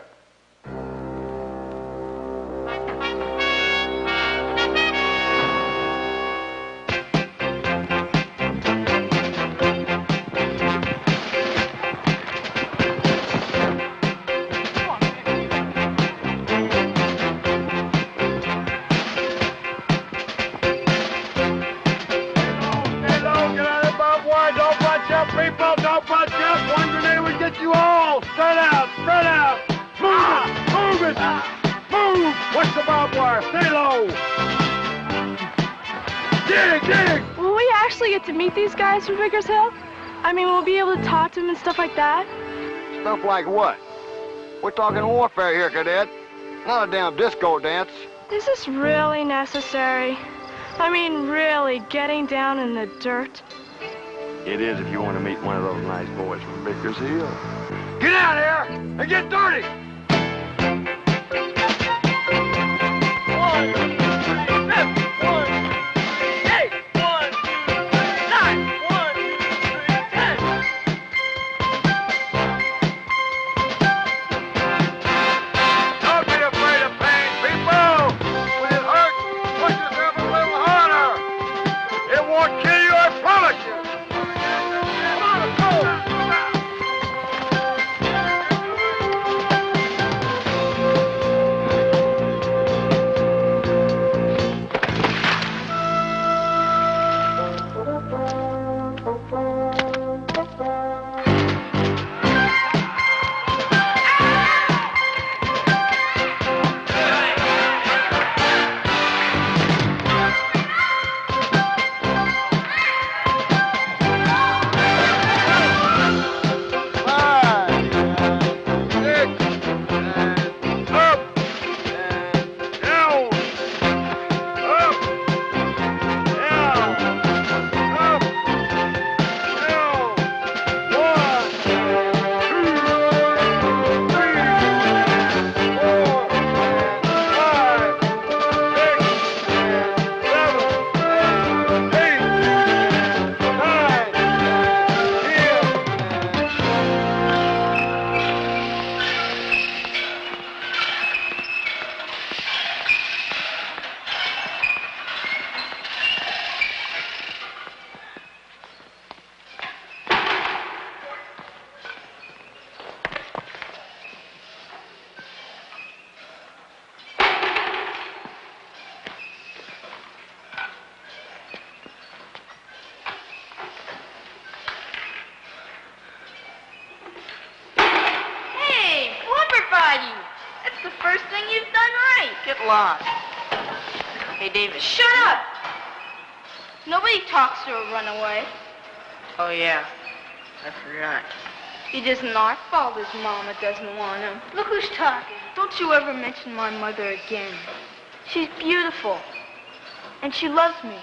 You all, spread out, spread out. Move it, move it. Move. Watch the barbed wire. Stay low. Dig, dig. Will we actually get to meet these guys from Vickers Hill? I mean, we'll be able to talk to them and stuff like that? Stuff like what? We're talking warfare here, cadet. Not a damn disco dance. Is this really necessary? I mean, really, getting down in the dirt? It is if you want to meet one of those nice boys from Vickers Hill. Get out here and get dirty! That's the first thing you've done right. Get lost. Hey, David. Shut up! Nobody talks to a runaway. Oh, yeah. I forgot. It isn't our fault his mama doesn't want him. Look who's talking. Don't you ever mention my mother again. She's beautiful. And she loves me.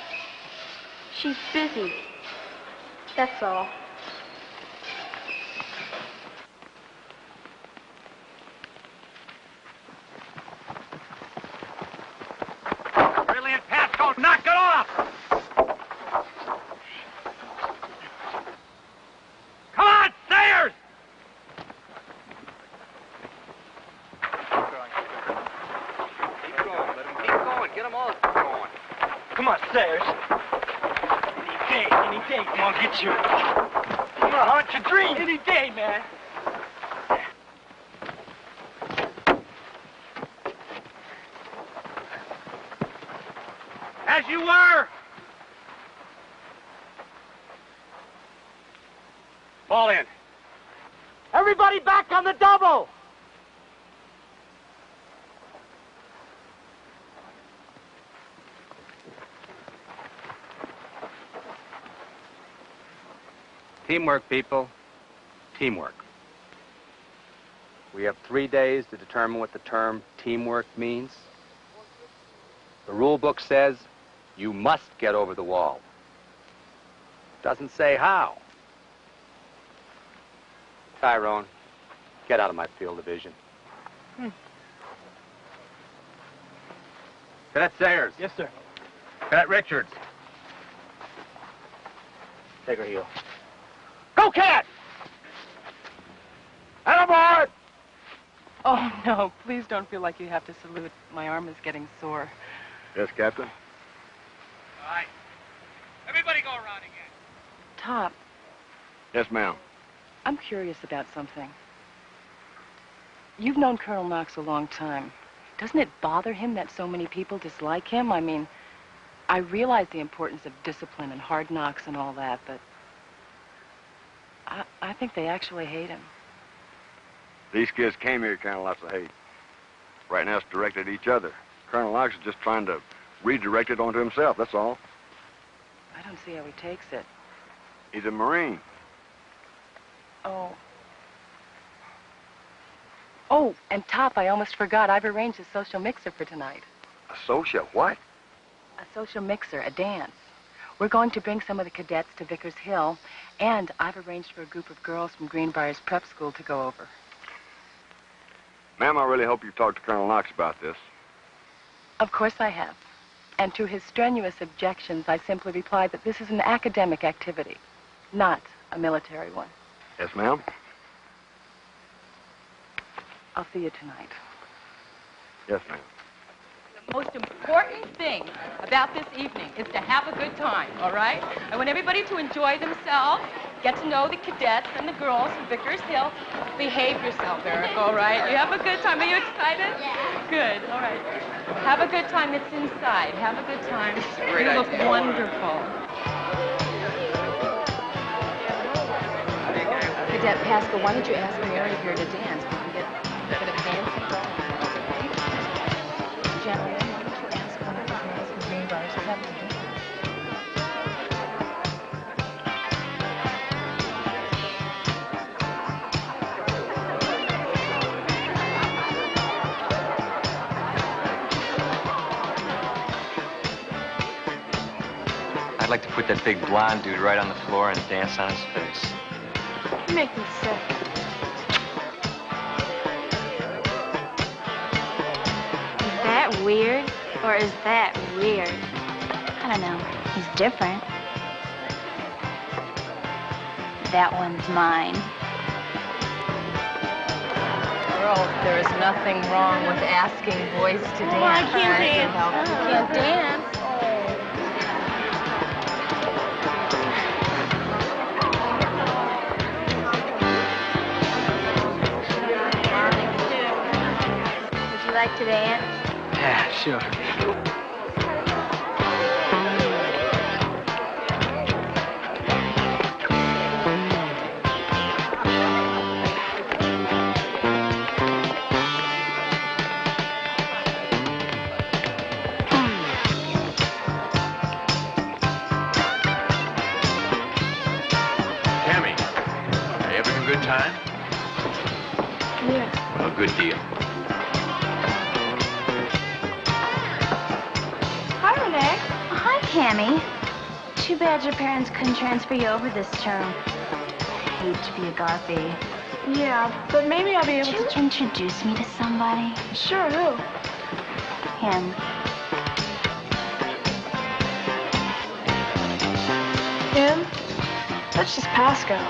She's busy. That's all. Brilliant Pasco, knock it off! Come on, Sayers! Keep going. Get them all going. Come on, Sayers. Any day, I'm gonna get you. I'm gonna haunt your dreams. Any day, man. As you were. Fall in. Everybody back on the double. Teamwork, people. Teamwork. We have 3 days to determine what the term teamwork means. The rule book says you must get over the wall. Doesn't say how. Tyrone, get out of my field of vision. Cadet Sayers. Yes, sir. Cadet Richards. Take her heel. Go, Cat! Attaboy! Oh, no, please don't feel like you have to salute. My arm is getting sore. Yes, Captain. All right. Everybody go around again. Top, Yes, ma'am. I'm curious about something. You've known Colonel Knox a long time. Doesn't it bother him that so many people dislike him? I mean, I realize the importance of discipline and hard knocks and all that, but I think they actually hate him. These kids came here carrying lots of hate. Right now it's directed at each other. Colonel Knox is just trying to redirect it onto himself, that's all. I don't see how he takes it. He's a Marine. Oh. Oh, and Top, I almost forgot. I've arranged a social mixer for tonight. A social what? A social mixer, a dance. We're going to bring some of the cadets to Vickers Hill, and I've arranged for a group of girls from Greenbriar's prep school to go over. Ma'am, I really hope you talked to Colonel Knox about this. Of course I have. And to his strenuous objections, I simply replied that this is an academic activity, not a military one. Yes, ma'am. I'll see you tonight. Yes, ma'am. The most important thing about this evening is to have a good time, all right? I want everybody to enjoy themselves, get to know the cadets and the girls from Vickers Hill. Behave yourself, Eric, all right? You have a good time. Are you excited? Yeah. Good, all right. Have a good time. It's inside. Have a good time. You look wonderful. Cadet Pascal, why don't you ask Mary here to dance? We can get a bit of dancing going. Gentlemen, why don't you ask one of the girls from Greenbriar's to come to dance? I'd like to put that big blonde dude right on the floor and dance on his face. You make me sick. Is that weird, or is that weird? I don't know. He's different. That one's mine. Girls, there is nothing wrong with asking boys to dance. Oh, I can't dance. You can't dance. Would you like to dance? Yeah, sure. Tammy, you having a good time? Yeah. Well, good deal. Hi, Renee. Hi, Cammy. Too bad your parents couldn't transfer you over this term. I hate to be a Garfie. Yeah, but maybe I'll be able Could you introduce me to somebody? Sure, who? Him. Him? That's just Pascal.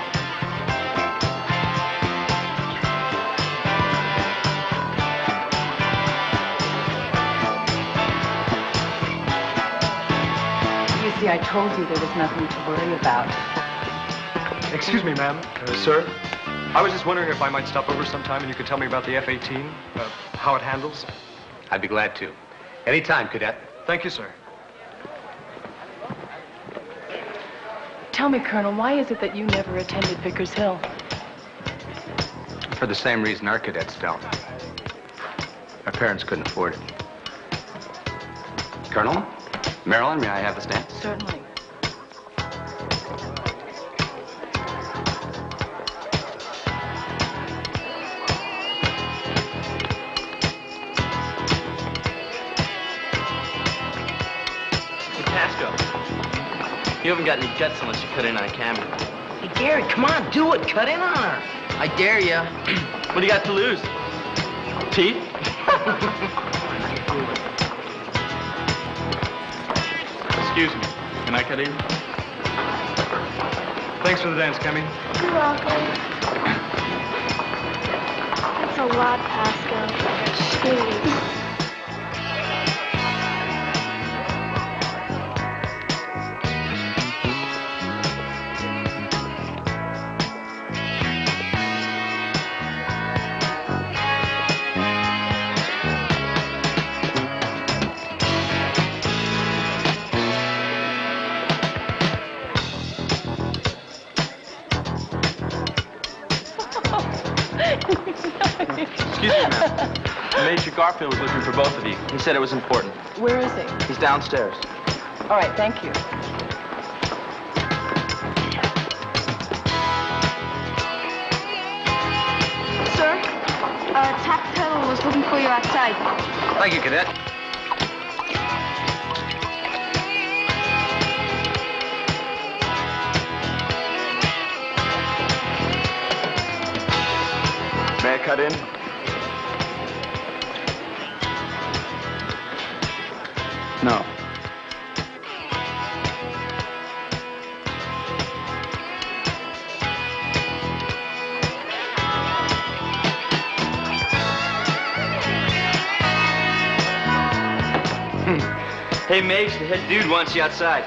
You see, I told you there was nothing to worry about. Excuse me, ma'am. Sir? I was just wondering if I might stop over sometime and you could tell me about the F-18, how it handles. I'd be glad to. Anytime, Cadet. Thank you, sir. Tell me, Colonel, why is it that you never attended Vickers Hill? For the same reason our cadets don't. Our parents couldn't afford it. Colonel? Marilyn, may I have the stamp? Certainly. Hey, Pascal, you haven't got any guts unless you cut in on Cammy. Hey, Gary, come on, do it. Cut in on her. I dare ya. What do you got to lose? Teeth? Excuse me. Can I cut in? Thanks for the dance, Cammy. You're welcome. That's a lot, Pascal. Jeez. Excuse me, ma'am. Major Garfield was looking for both of you. He said it was important. Where is he? He's downstairs. All right, thank you. Sir, Taft Taylor was looking for you outside. Thank you, Cadet. May I cut in? No. Hey, Mage, the head dude wants you outside.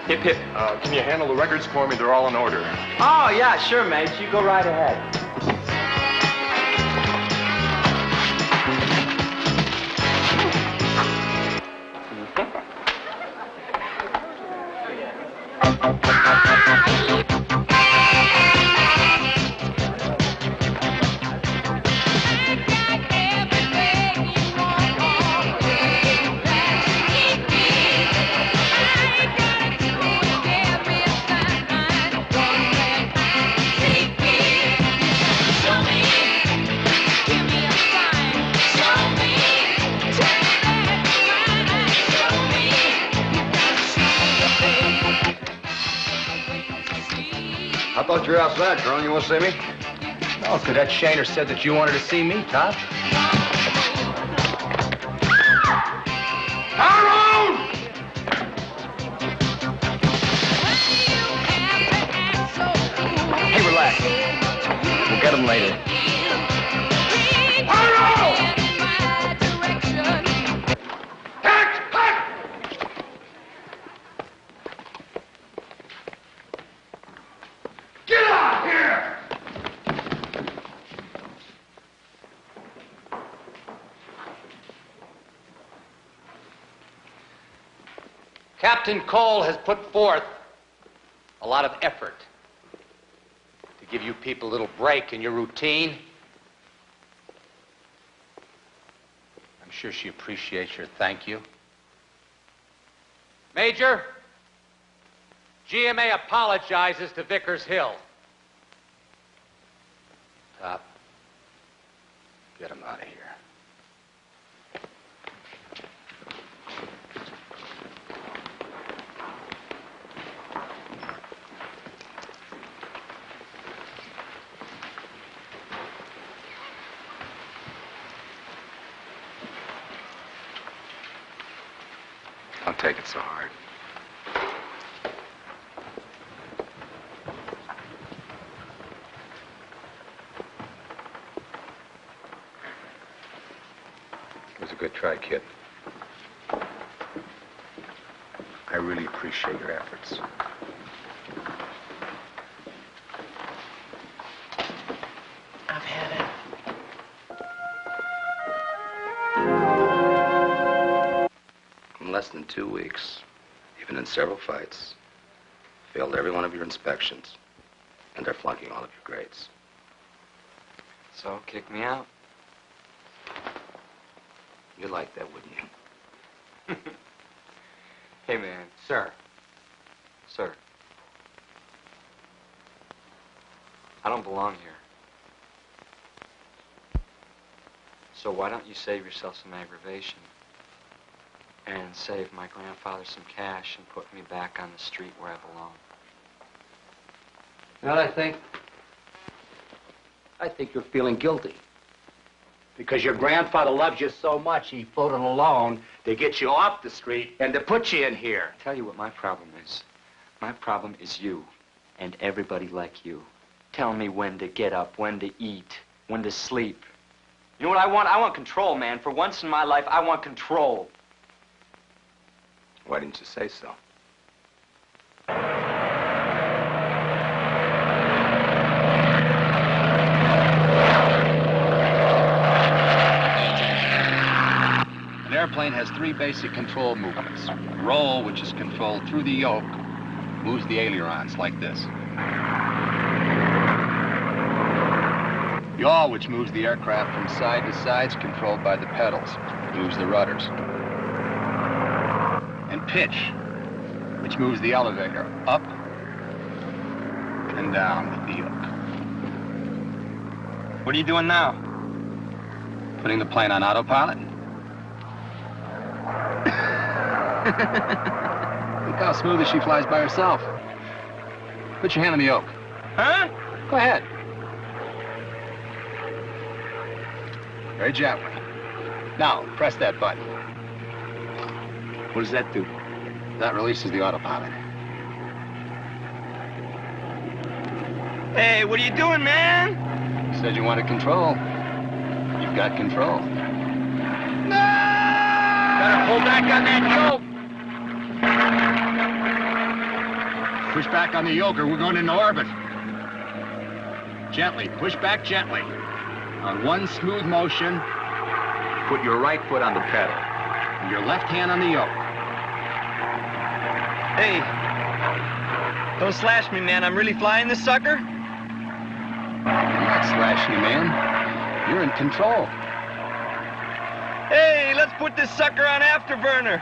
Hip, hip. Can you handle the records for me? They're all in order. Oh, yeah, sure, Mage. You go right ahead. I thought you were outside, Colonel. You want to see me? No, Cadet Shaner said that you wanted to see me, Top. Hey, relax. We'll get him later. Captain Cole has put forth a lot of effort to give you people a little break in your routine. I'm sure she appreciates your thank you. Major, GMA apologizes to Vickers Hill. Top, get him out of here. Don't take it so hard. It was a good try, kid. I really appreciate your efforts. I've had it. In less than 2 weeks, even in several fights, failed every one of your inspections, and they're flunking all of your grades. So, kick me out. You'd like that, wouldn't you? Hey, man. Sir. Sir. I don't belong here. So why don't you save yourself some aggravation and save my grandfather some cash and put me back on the street where I belong? You know what I think you're feeling guilty. Because your grandfather loves you so much, he floated a loan to get you off the street and to put you in here. I'll tell you what my problem is. My problem is you and everybody like you. Tell me when to get up, when to eat, when to sleep. You know what I want? I want control, man. For once in my life, I want control. Why didn't you say so? An airplane has 3 basic control movements. Roll, which is controlled through the yoke, moves the ailerons like this. Yaw, which moves the aircraft from side to side, is controlled by the pedals. Moves the rudders. And pitch, which moves the elevator up and down with the yoke. What are you doing now? Putting the plane on autopilot. Look how smoothly she flies by herself. Put your hand on the yoke. Huh? Go ahead. Very gently. Now, press that button. What does that do? That releases the autopilot. Hey, what are you doing, man? You said you wanted control. You've got control. No! Gotta pull back on that yoke. Push back on the yoke or we're going into orbit. Gently, push back gently. On one smooth motion, put your right foot on the pedal and your left hand on the yoke. Hey, don't slash me, man. I'm really flying this sucker? I'm not slashing you, man. You're in control. Hey, let's put this sucker on afterburner.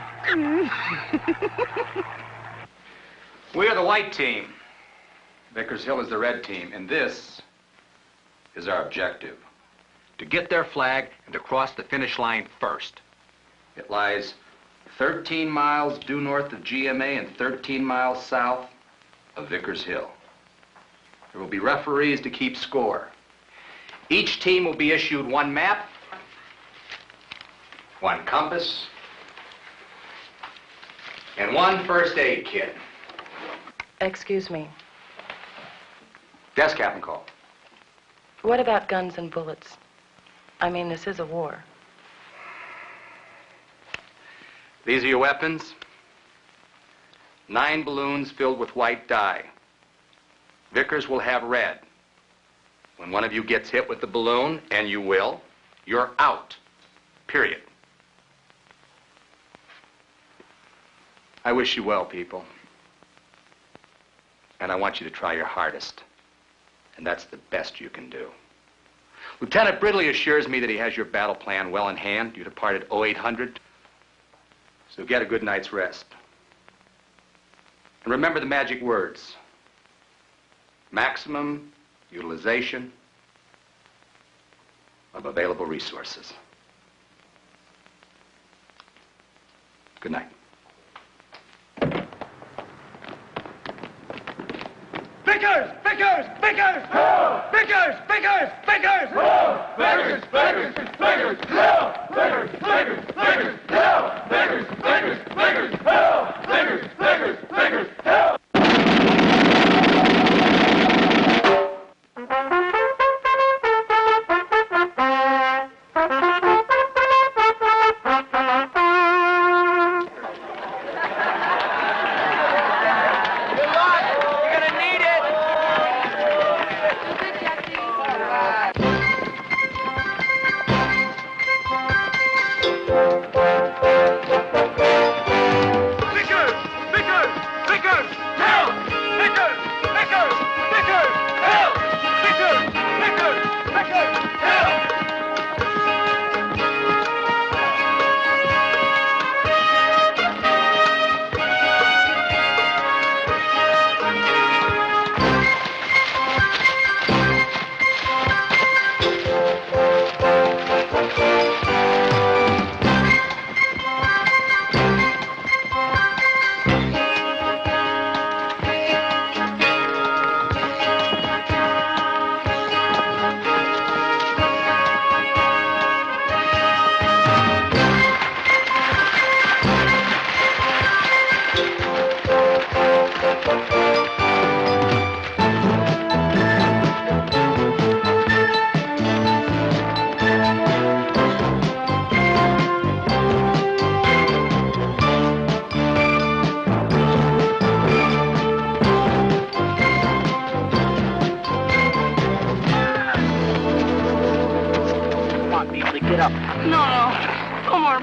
We're the white team. Vickers Hill is the red team, and this is our objective. To get their flag and to cross the finish line first. It lies 13 miles due north of GMA and 13 miles south of Vickers Hill. There will be referees to keep score. Each team will be issued one map, one compass, and one first aid kit. Excuse me. Yes, Captain Cole. What about guns and bullets? I mean, this is a war. These are your weapons. 9 balloons filled with white dye. Vickers will have red. When one of you gets hit with the balloon, and you will, you're out. Period. I wish you well, people. And I want you to try your hardest. And that's the best you can do. Lieutenant Bridley assures me that he has your battle plan well in hand. You depart at 0800. So get a good night's rest. And remember the magic words. Maximum utilization of available resources. Good night. Vickers! Vickers! Vickers! Hell! Vickers! Vickers! Vickers! Hell! Vickers! Vickers! Vickers! Hell! Vickers! Vickers! Vickers! Hell! Vickers! Vickers! Vickers! Hell! Vickers! Vickers! Vickers! Hell!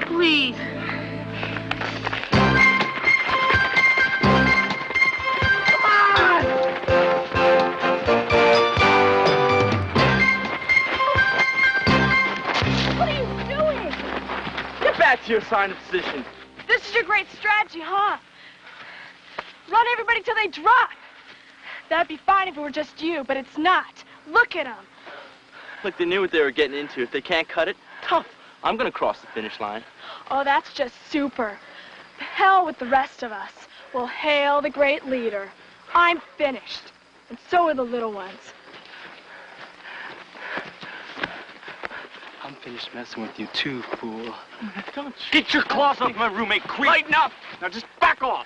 Please. Come on! That's your sign of position. This is your great strategy, huh? Run everybody till they drop. That'd be fine if it were just you, but it's not. Look at them. Look, they knew what they were getting into. If they can't cut it, tough. I'm gonna cross the finish line. Oh, that's just super. The hell with the rest of us. We'll hail the great leader. I'm finished. And so are the little ones. I'm finished messing with you too, fool. Don't get your claws off my roommate, creep. Lighten up. Now just back off.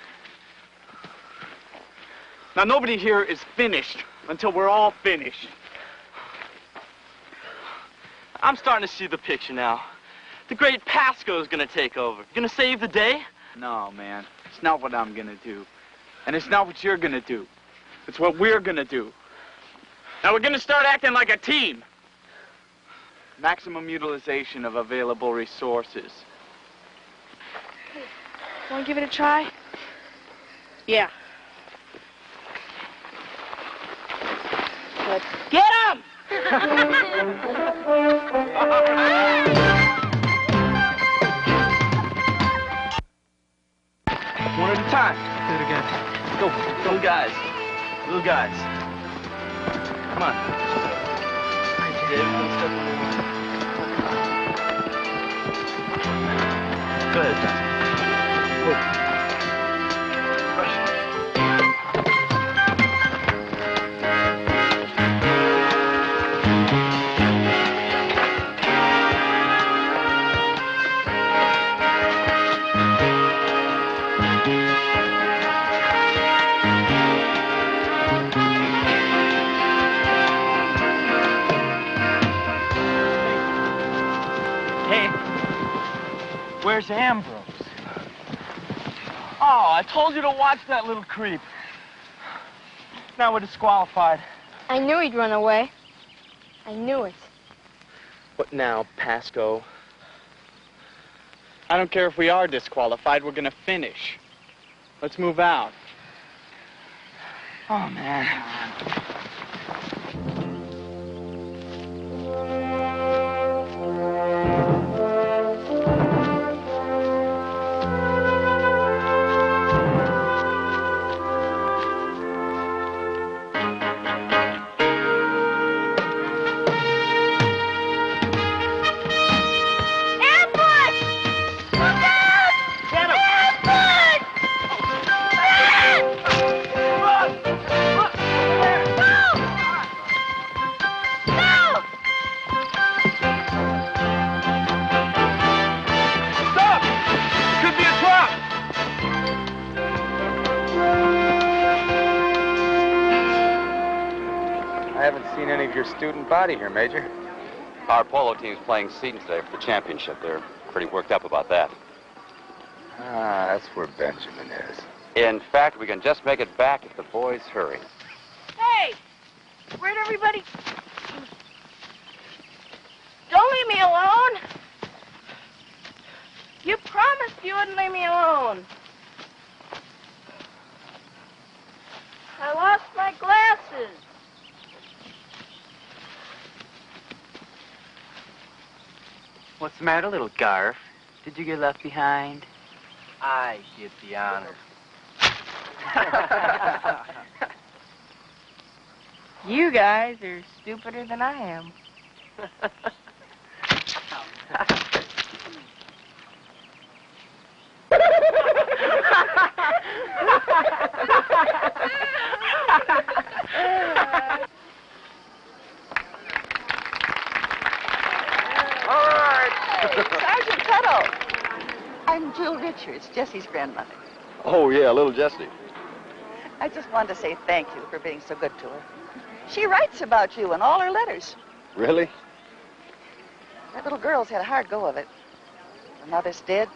Now nobody here is finished until we're all finished. I'm starting to see the picture now. The great Pasco's gonna take over. Gonna save the day? No, man. It's not what I'm gonna do. And it's not what you're gonna do. It's what we're gonna do. Now we're gonna start acting like a team. Maximum utilization of available resources. Want to give it a try? Yeah. Let's get 'em! One at a time. Do it again. Go. Little guys. Little guys. Come on. Go ahead, John. Where's Ambrose? Oh, I told you to watch that little creep. Now we're disqualified. I knew he'd run away. I knew it. What now, Pasco? I don't care if we are disqualified, we're gonna finish. Let's move out. Oh, man. Your student body here, Major. Our polo team's playing Seton today for the championship. They're pretty worked up about that. Ah, that's where Benjamin is. In fact, we can just make it back if the boys hurry. Hey! Where'd everybody... Don't leave me alone! You promised you wouldn't leave me alone. I lost my glasses. What's the matter, little Garf? Did you get left behind? I get the honor. You guys are stupider than I am. Sergeant Tuttle. I'm Jill Richards, Jessie's grandmother. Oh, yeah, little Jessie. I just wanted to say thank you for being so good to her. She writes about you in all her letters. Really? That little girl's had a hard go of it. Her mother's dead.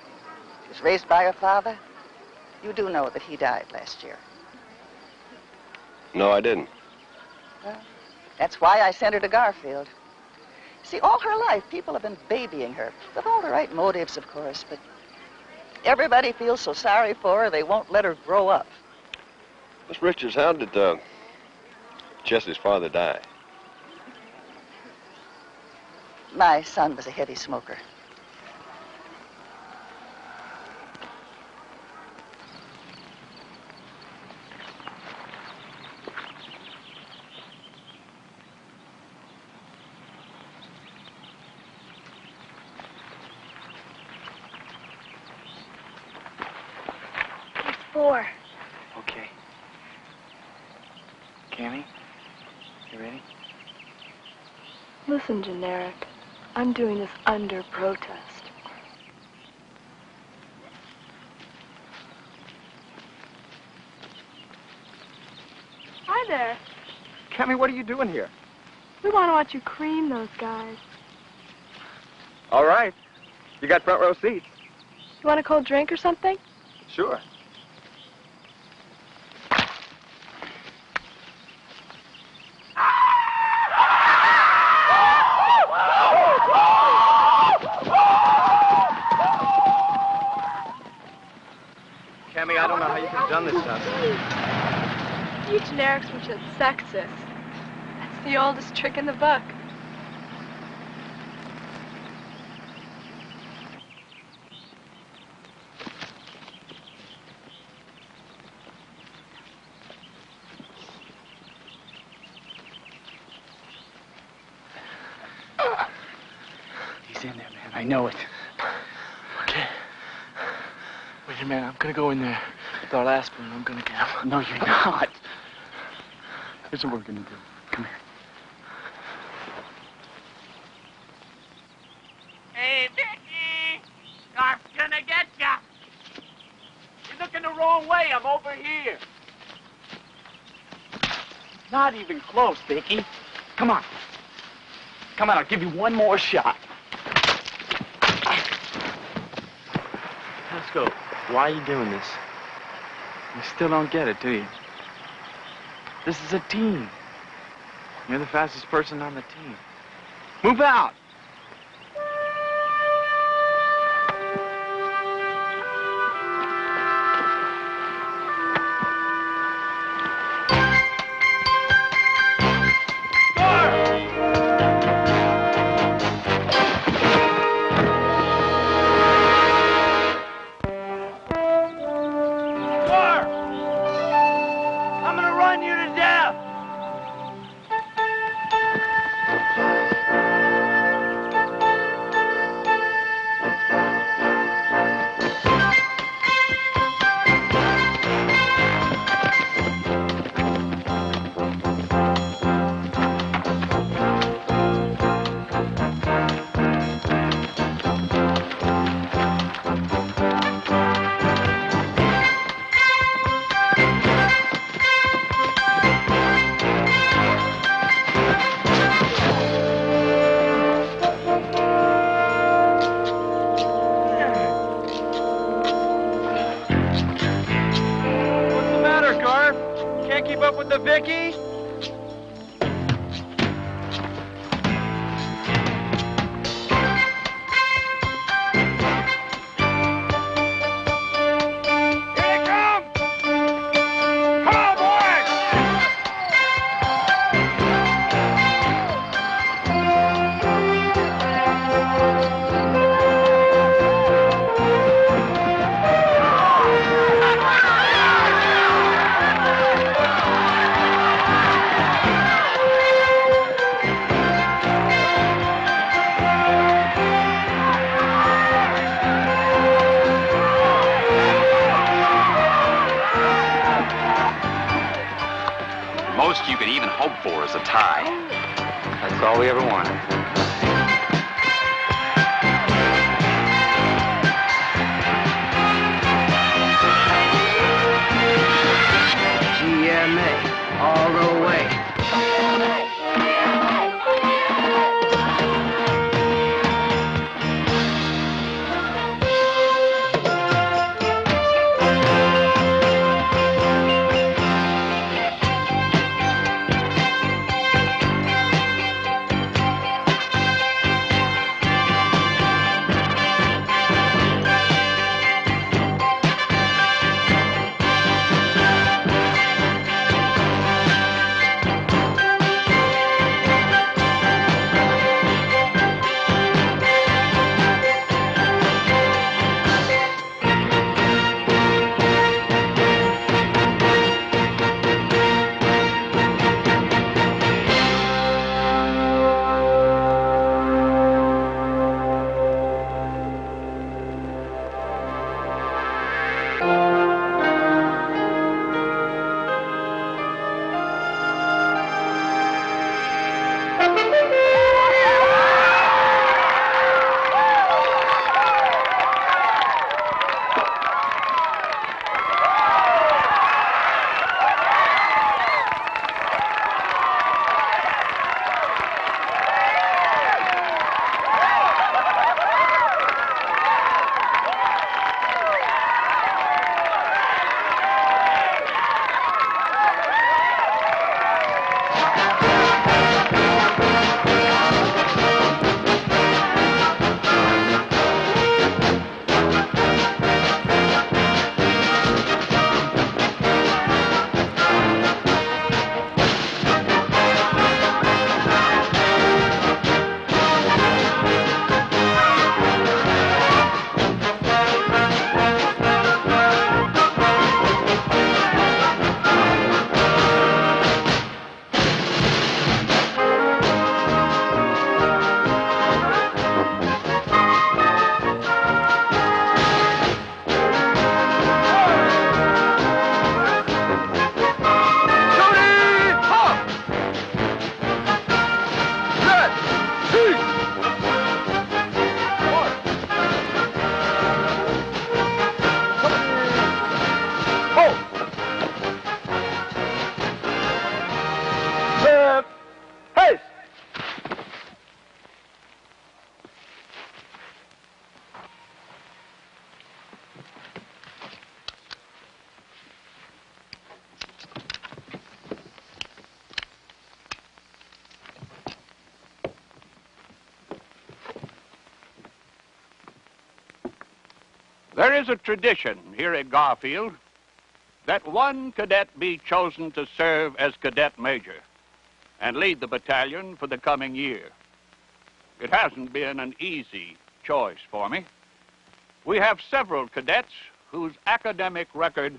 She was raised by her father. You do know that he died last year. No, I didn't. Well, that's why I sent her to Garfield. See, all her life, people have been babying her, with all the right motives, of course, but everybody feels so sorry for her, they won't let her grow up. Miss Richards, how did Jessie's father die? My son was a heavy smoker. 4. Okay. Cammy, you ready? Listen, Generic. I'm doing this under protest. Hi there. Cammy, what are you doing here? We want to watch you cream those guys. All right. You got front row seats. You want a cold drink or something? Sure. Cammy, I don't know how you could have done this to us. You Generics were just sexist. That's the oldest trick in the book. He's in there, man. I know it. Okay. Wait a minute. I'm gonna go in there with our last spoon. I'm gonna get him. No, you're not. Here's what we're gonna do. Come here. Hey, Vicky! Scarf's gonna get ya! You're looking the wrong way. I'm over here. Not even close, Vicky. Come on. Come on, I'll give you one more shot. Let's go. Why are you doing this? You still don't get it, do you? This is a team. You're the fastest person on the team. Move out! I'm gonna run you to death! What's the matter, Garf? Can't keep up with the Vicky? Most you could even hope for is a tie. That's all we ever wanted. GMA, all the way. There is a tradition here at Garfield that one cadet be chosen to serve as cadet major and lead the battalion for the coming year. It hasn't been an easy choice for me. We have several cadets whose academic record,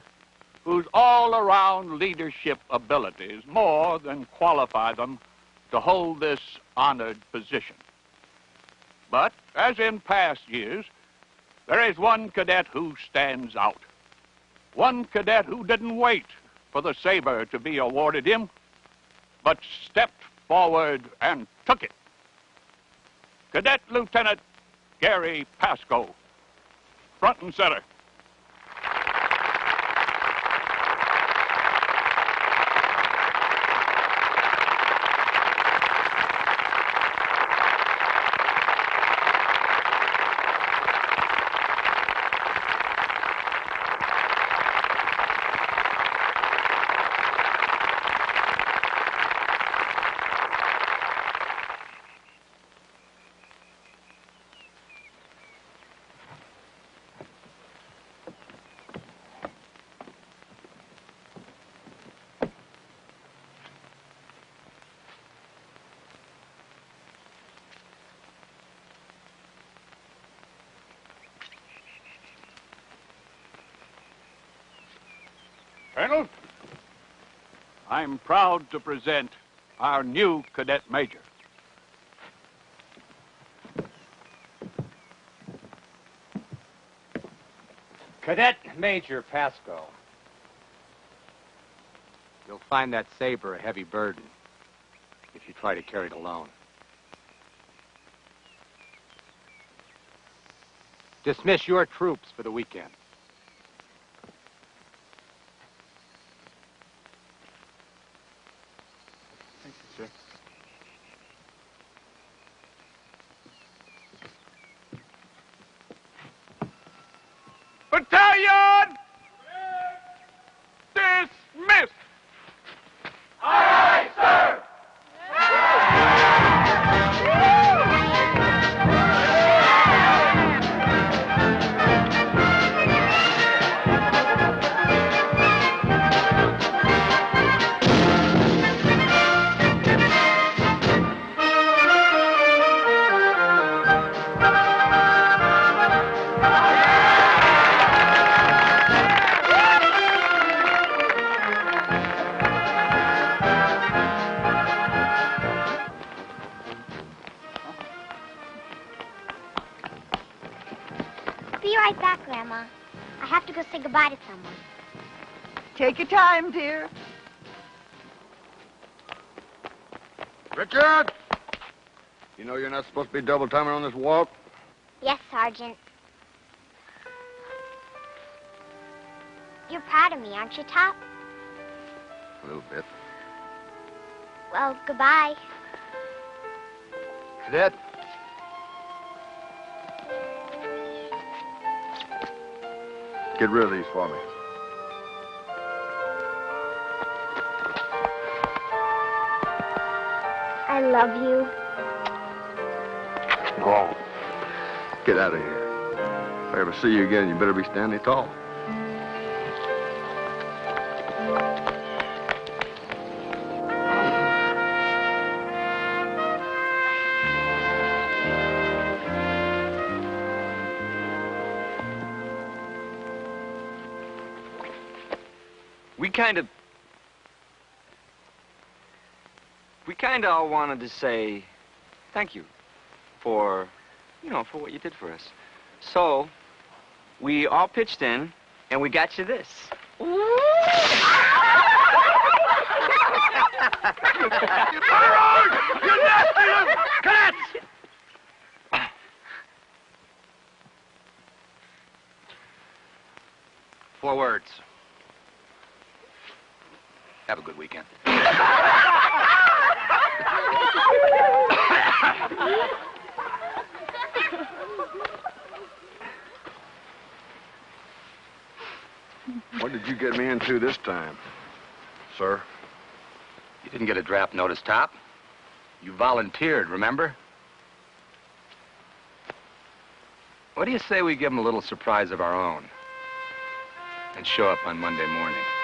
whose all-around leadership abilities more than qualify them to hold this honored position. But, as in past years, there is one cadet who stands out. One cadet who didn't wait for the saber to be awarded him, but stepped forward and took it. Cadet Lieutenant Gary Pasco, front and center. Colonel, I'm proud to present our new cadet major. Cadet Major Pasco. You'll find that saber a heavy burden if you try to carry it alone. Dismiss your troops for the weekend. Thank you, sir. Battalion! Dismissed! Aye, aye, sir! Be right back, Grandma. I have to go say goodbye to someone. Take your time, dear. Richard! You know you're not supposed to be double-timing on this walk? Yes, Sergeant. You're proud of me, aren't you, Top? A little bit. Well, goodbye. Cadet? Get rid of these for me. I love you. Oh, get out of here. If I ever see you again, you better be standing tall. We kind of all wanted to say thank you for, for what you did for us. So, we all pitched in, and we got you this. You nasty little cadets! 4 words. Have a good weekend. What did you get me into this time, sir? You didn't get a draft notice, Top. You volunteered, remember? What do you say we give him a little surprise of our own and show up on Monday morning?